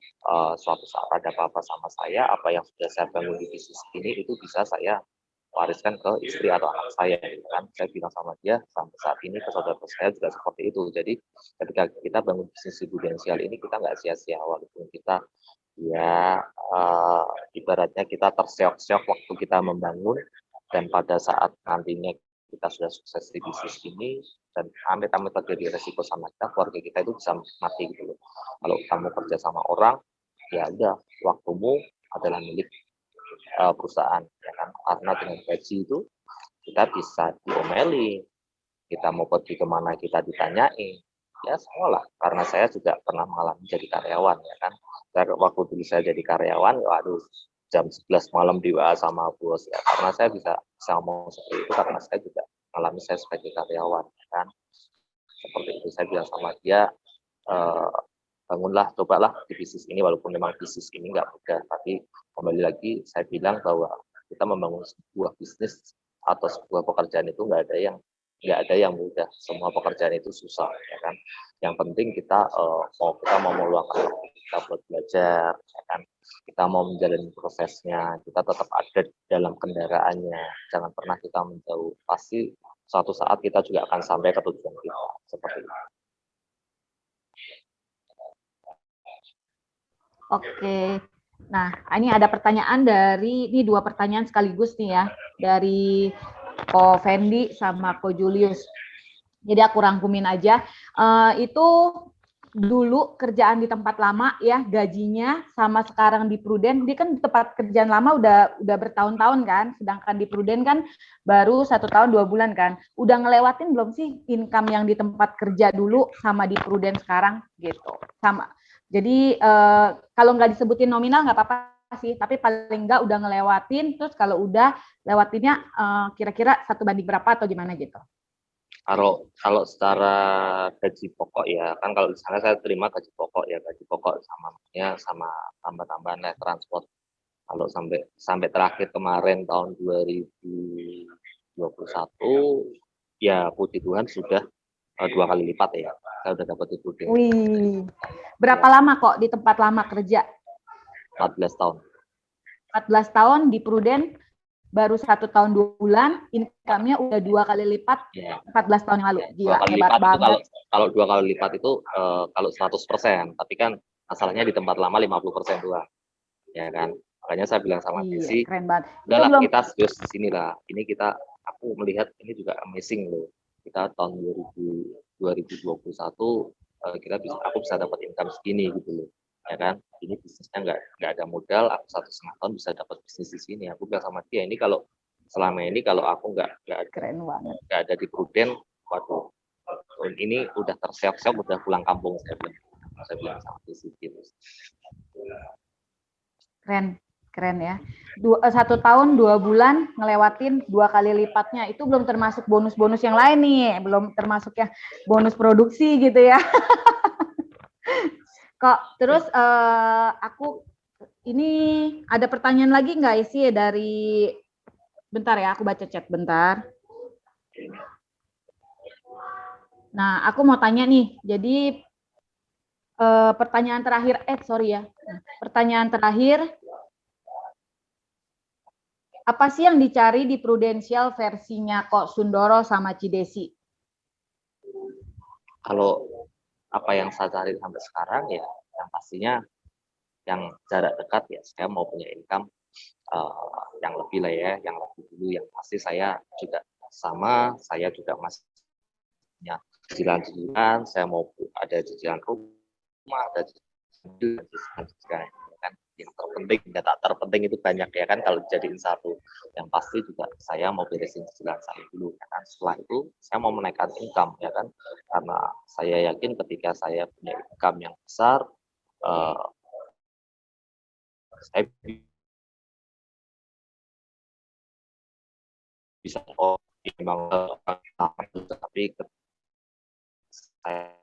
suatu saat ada apa-apa sama saya, apa yang sudah saya bangun di bisnis ini itu bisa saya wariskan ke istri atau anak saya, gitu kan. Saya bilang sama dia sampai saat ini ke saudara saya juga seperti itu. Jadi ketika kita bangun bisnis prudensial ini kita nggak sia-sia walaupun kita ya ibaratnya kita terseok-seok waktu kita membangun. Dan pada saat nantinya kita sudah sukses di bisnis ini dan amit-amit terjadi resiko sama kita, keluarga kita itu bisa mati gitu loh. Kalau kamu kerja sama orang, ya udah waktumu adalah milik perusahaan, ya kan? Karena dengan gaji itu kita bisa diomeli, kita mau pergi kemana kita ditanyain, ya semua lah. Karena saya juga pernah mengalami jadi karyawan, ya kan? Waktu dulu saya jadi karyawan, waduh, jam 11 malam di WA sama bos ya, karena saya bisa ngomong seperti itu karena saya juga mengalami saya sebagai karyawan ya kan. Seperti itu saya bilang sama dia, bangunlah, cobalah di bisnis ini walaupun memang bisnis ini nggak mudah, tapi kembali lagi saya bilang bahwa kita membangun sebuah bisnis atau sebuah pekerjaan itu nggak ada yang mudah, semua pekerjaan itu susah ya kan. Yang penting kita mau meluangkan waktu kita buat belajar ya kan, kita mau menjalani prosesnya, kita tetap ada dalam kendaraannya, jangan pernah kita menjauh, pasti suatu saat kita juga akan sampai ke tujuan kita seperti itu. Oke. Nah, ini ada pertanyaan ini 2 pertanyaan sekaligus nih ya, dari Ko Fendi sama Ko Julius. Jadi aku rangkumin aja. Itu dulu kerjaan di tempat lama ya, gajinya sama sekarang di Pruden, dia kan di tempat kerjaan lama udah bertahun-tahun kan, sedangkan di Pruden kan baru 1 tahun 2 bulan kan. Udah ngelewatin belum sih income yang di tempat kerja dulu sama di Pruden sekarang gitu? Sama. Jadi kalau nggak disebutin nominal nggak apa-apa sih, tapi paling nggak udah ngelewatin, terus kalau udah lewatinnya kira-kira 1 banding berapa atau gimana gitu? Kalau secara gaji pokok ya kan, kalau di sana saya terima gaji pokok sama tambah-tambahan naik transport. Kalau sampai terakhir kemarin tahun 2021 ya puji Tuhan sudah 2 kali lipat ya. Saya udah dapat itu. Wih. Berapa lama kok di tempat lama kerja? 14 tahun. 14 tahun di Pruden, baru 1 tahun 2 bulan, income-nya udah 2 kali lipat ya. 14 tahun yang lalu. Gila, hebat banget. Kalau 2 kali lipat itu kalau 100%, tapi kan masalahnya di tempat lama 50% doang. Ya kan? Makanya saya bilang sama Desi, keren banget. udahlah kita serius di sini lah. Ini kita aku melihat ini juga amazing loh. Kita tahun 2021 aku bisa dapat income segini gitu loh, ya kan? Ini bisnisnya nggak ada modal, aku 1,5 tahun bisa dapat bisnis di sini. Aku bilang sama dia, ini kalau selama ini kalau aku Keren banget. nggak ada di Prudent, waduh, ini udah terseok-seok, udah pulang kampung, saya bilang sama dia gitu. Keren ya. 1 tahun 2 bulan ngelewatin 2 kali lipatnya, itu belum termasuk bonus-bonus yang lain nih, belum termasuk ya bonus produksi gitu ya. Kok terus aku ini ada pertanyaan lagi nggak isi dari, bentar ya, aku baca chat bentar. Nah, aku mau tanya nih, jadi pertanyaan terakhir, pertanyaan terakhir, apa sih yang dicari di Prudential versinya Kok Sundoro sama Cidesi? Kalau apa yang saya cari sampai sekarang ya, yang pastinya yang jarak dekat ya, saya mau punya income yang lebih lah ya, yang lebih dulu. Yang pasti saya juga masih punya cicilan-cicilan, saya mau ada cicilan rumah, ada cicilan kan. Yang terpenting, data terpenting itu banyak ya kan, kalau jadiin satu. Yang pasti juga saya mau beresin cicilan saya dulu ya kan. Setelah itu saya mau menaikkan income ya kan, karena saya yakin ketika saya punya income yang besar, saya bisa memang tapi saya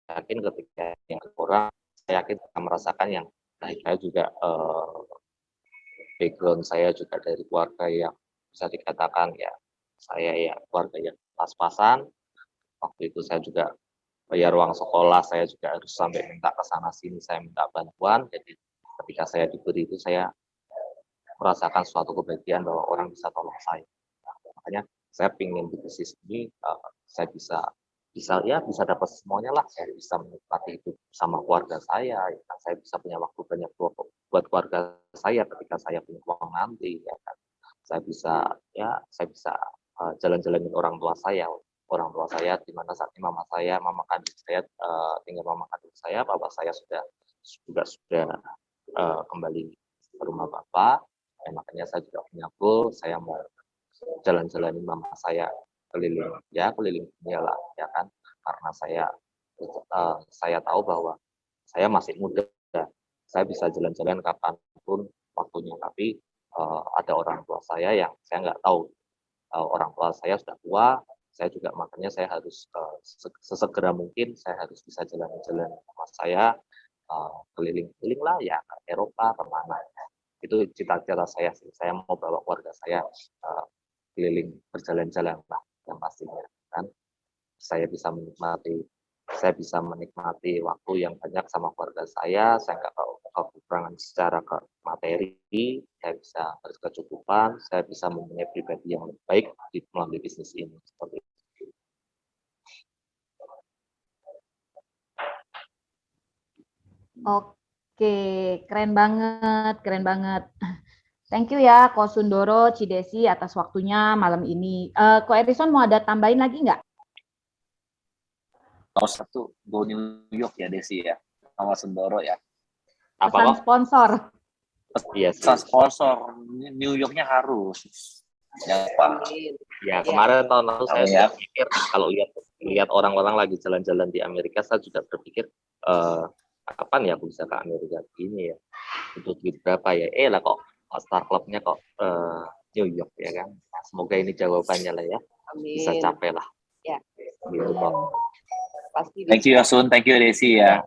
yakin ketika yang kurang, saya yakin akan merasakan yang baik. Saya juga background saya juga dari keluarga yang bisa dikatakan ya, saya ya keluarga yang pas-pasan. Waktu itu saya juga bayar uang sekolah, saya juga harus sampai minta ke sana sini, saya minta bantuan. Jadi ketika saya diberi itu, saya merasakan suatu kebahagiaan bahwa orang bisa tolong saya. Makanya saya ingin di bisnis ini saya bisa dapat semuanya lah. Saya bisa menikmati hidup sama keluarga saya, ya kan? Saya bisa punya waktu banyak buat keluarga saya ketika saya punya uang nanti, ya kan? Saya bisa jalan-jalanin orang tua saya di mana saat ini mama kandung saya tinggal mama kandung saya, bapak saya sudah kembali ke rumah bapak. Makanya saya juga punya goal, saya mau jalan-jalanin mama saya keliling dunia lah ya kan, karena saya tahu bahwa saya masih muda, saya bisa jalan-jalan kapanpun waktunya, tapi ada orang tua saya yang saya nggak tahu, orang tua saya sudah tua, saya juga makanya saya harus sesegera mungkin saya harus bisa jalan-jalan sama saya keliling-keliling lah ya, ke Eropa kemana. Itu cita-cita saya sih, saya mau bawa keluarga saya keliling berjalan-jalan lah, yang pastinya kan saya bisa menikmati waktu yang banyak sama keluarga saya nggak kekurangan secara materi, saya bisa berkecukupan, saya bisa mempunyai pribadi yang lebih baik melalui bisnis ini, seperti itu. Oke, keren banget. Thank you ya, Ko Sundoro, Cidesi atas waktunya malam ini. Ko Edison mau ada tambahin lagi nggak? Satu, go New York ya Desi ya, sama Sundoro ya. Pesan sponsor. Iya, sponsor New Yorknya harus. Ya kemarin tahun lalu saya sudah pikir, kalau lihat orang-orang lagi jalan-jalan di Amerika, saya juga berpikir kapan ya aku bisa ke Amerika gini ya, untuk duit berapa ya, lah kok Star Club-nya kok New York ya kan. Semoga ini jawabannya lah ya. Amin. Bisa capai lah ya gitu kok. Pasti thank you Sun, thank you Desi ya.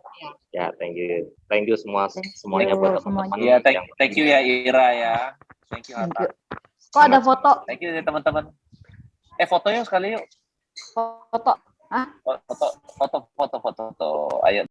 Ya thank you semuanya buat teman-teman ya. Thank you ya Ira ya, thank you Hatta. Kok ada foto? Thank you ya teman-teman. Fotonya sekali yuk. Foto. Foto. Ayo.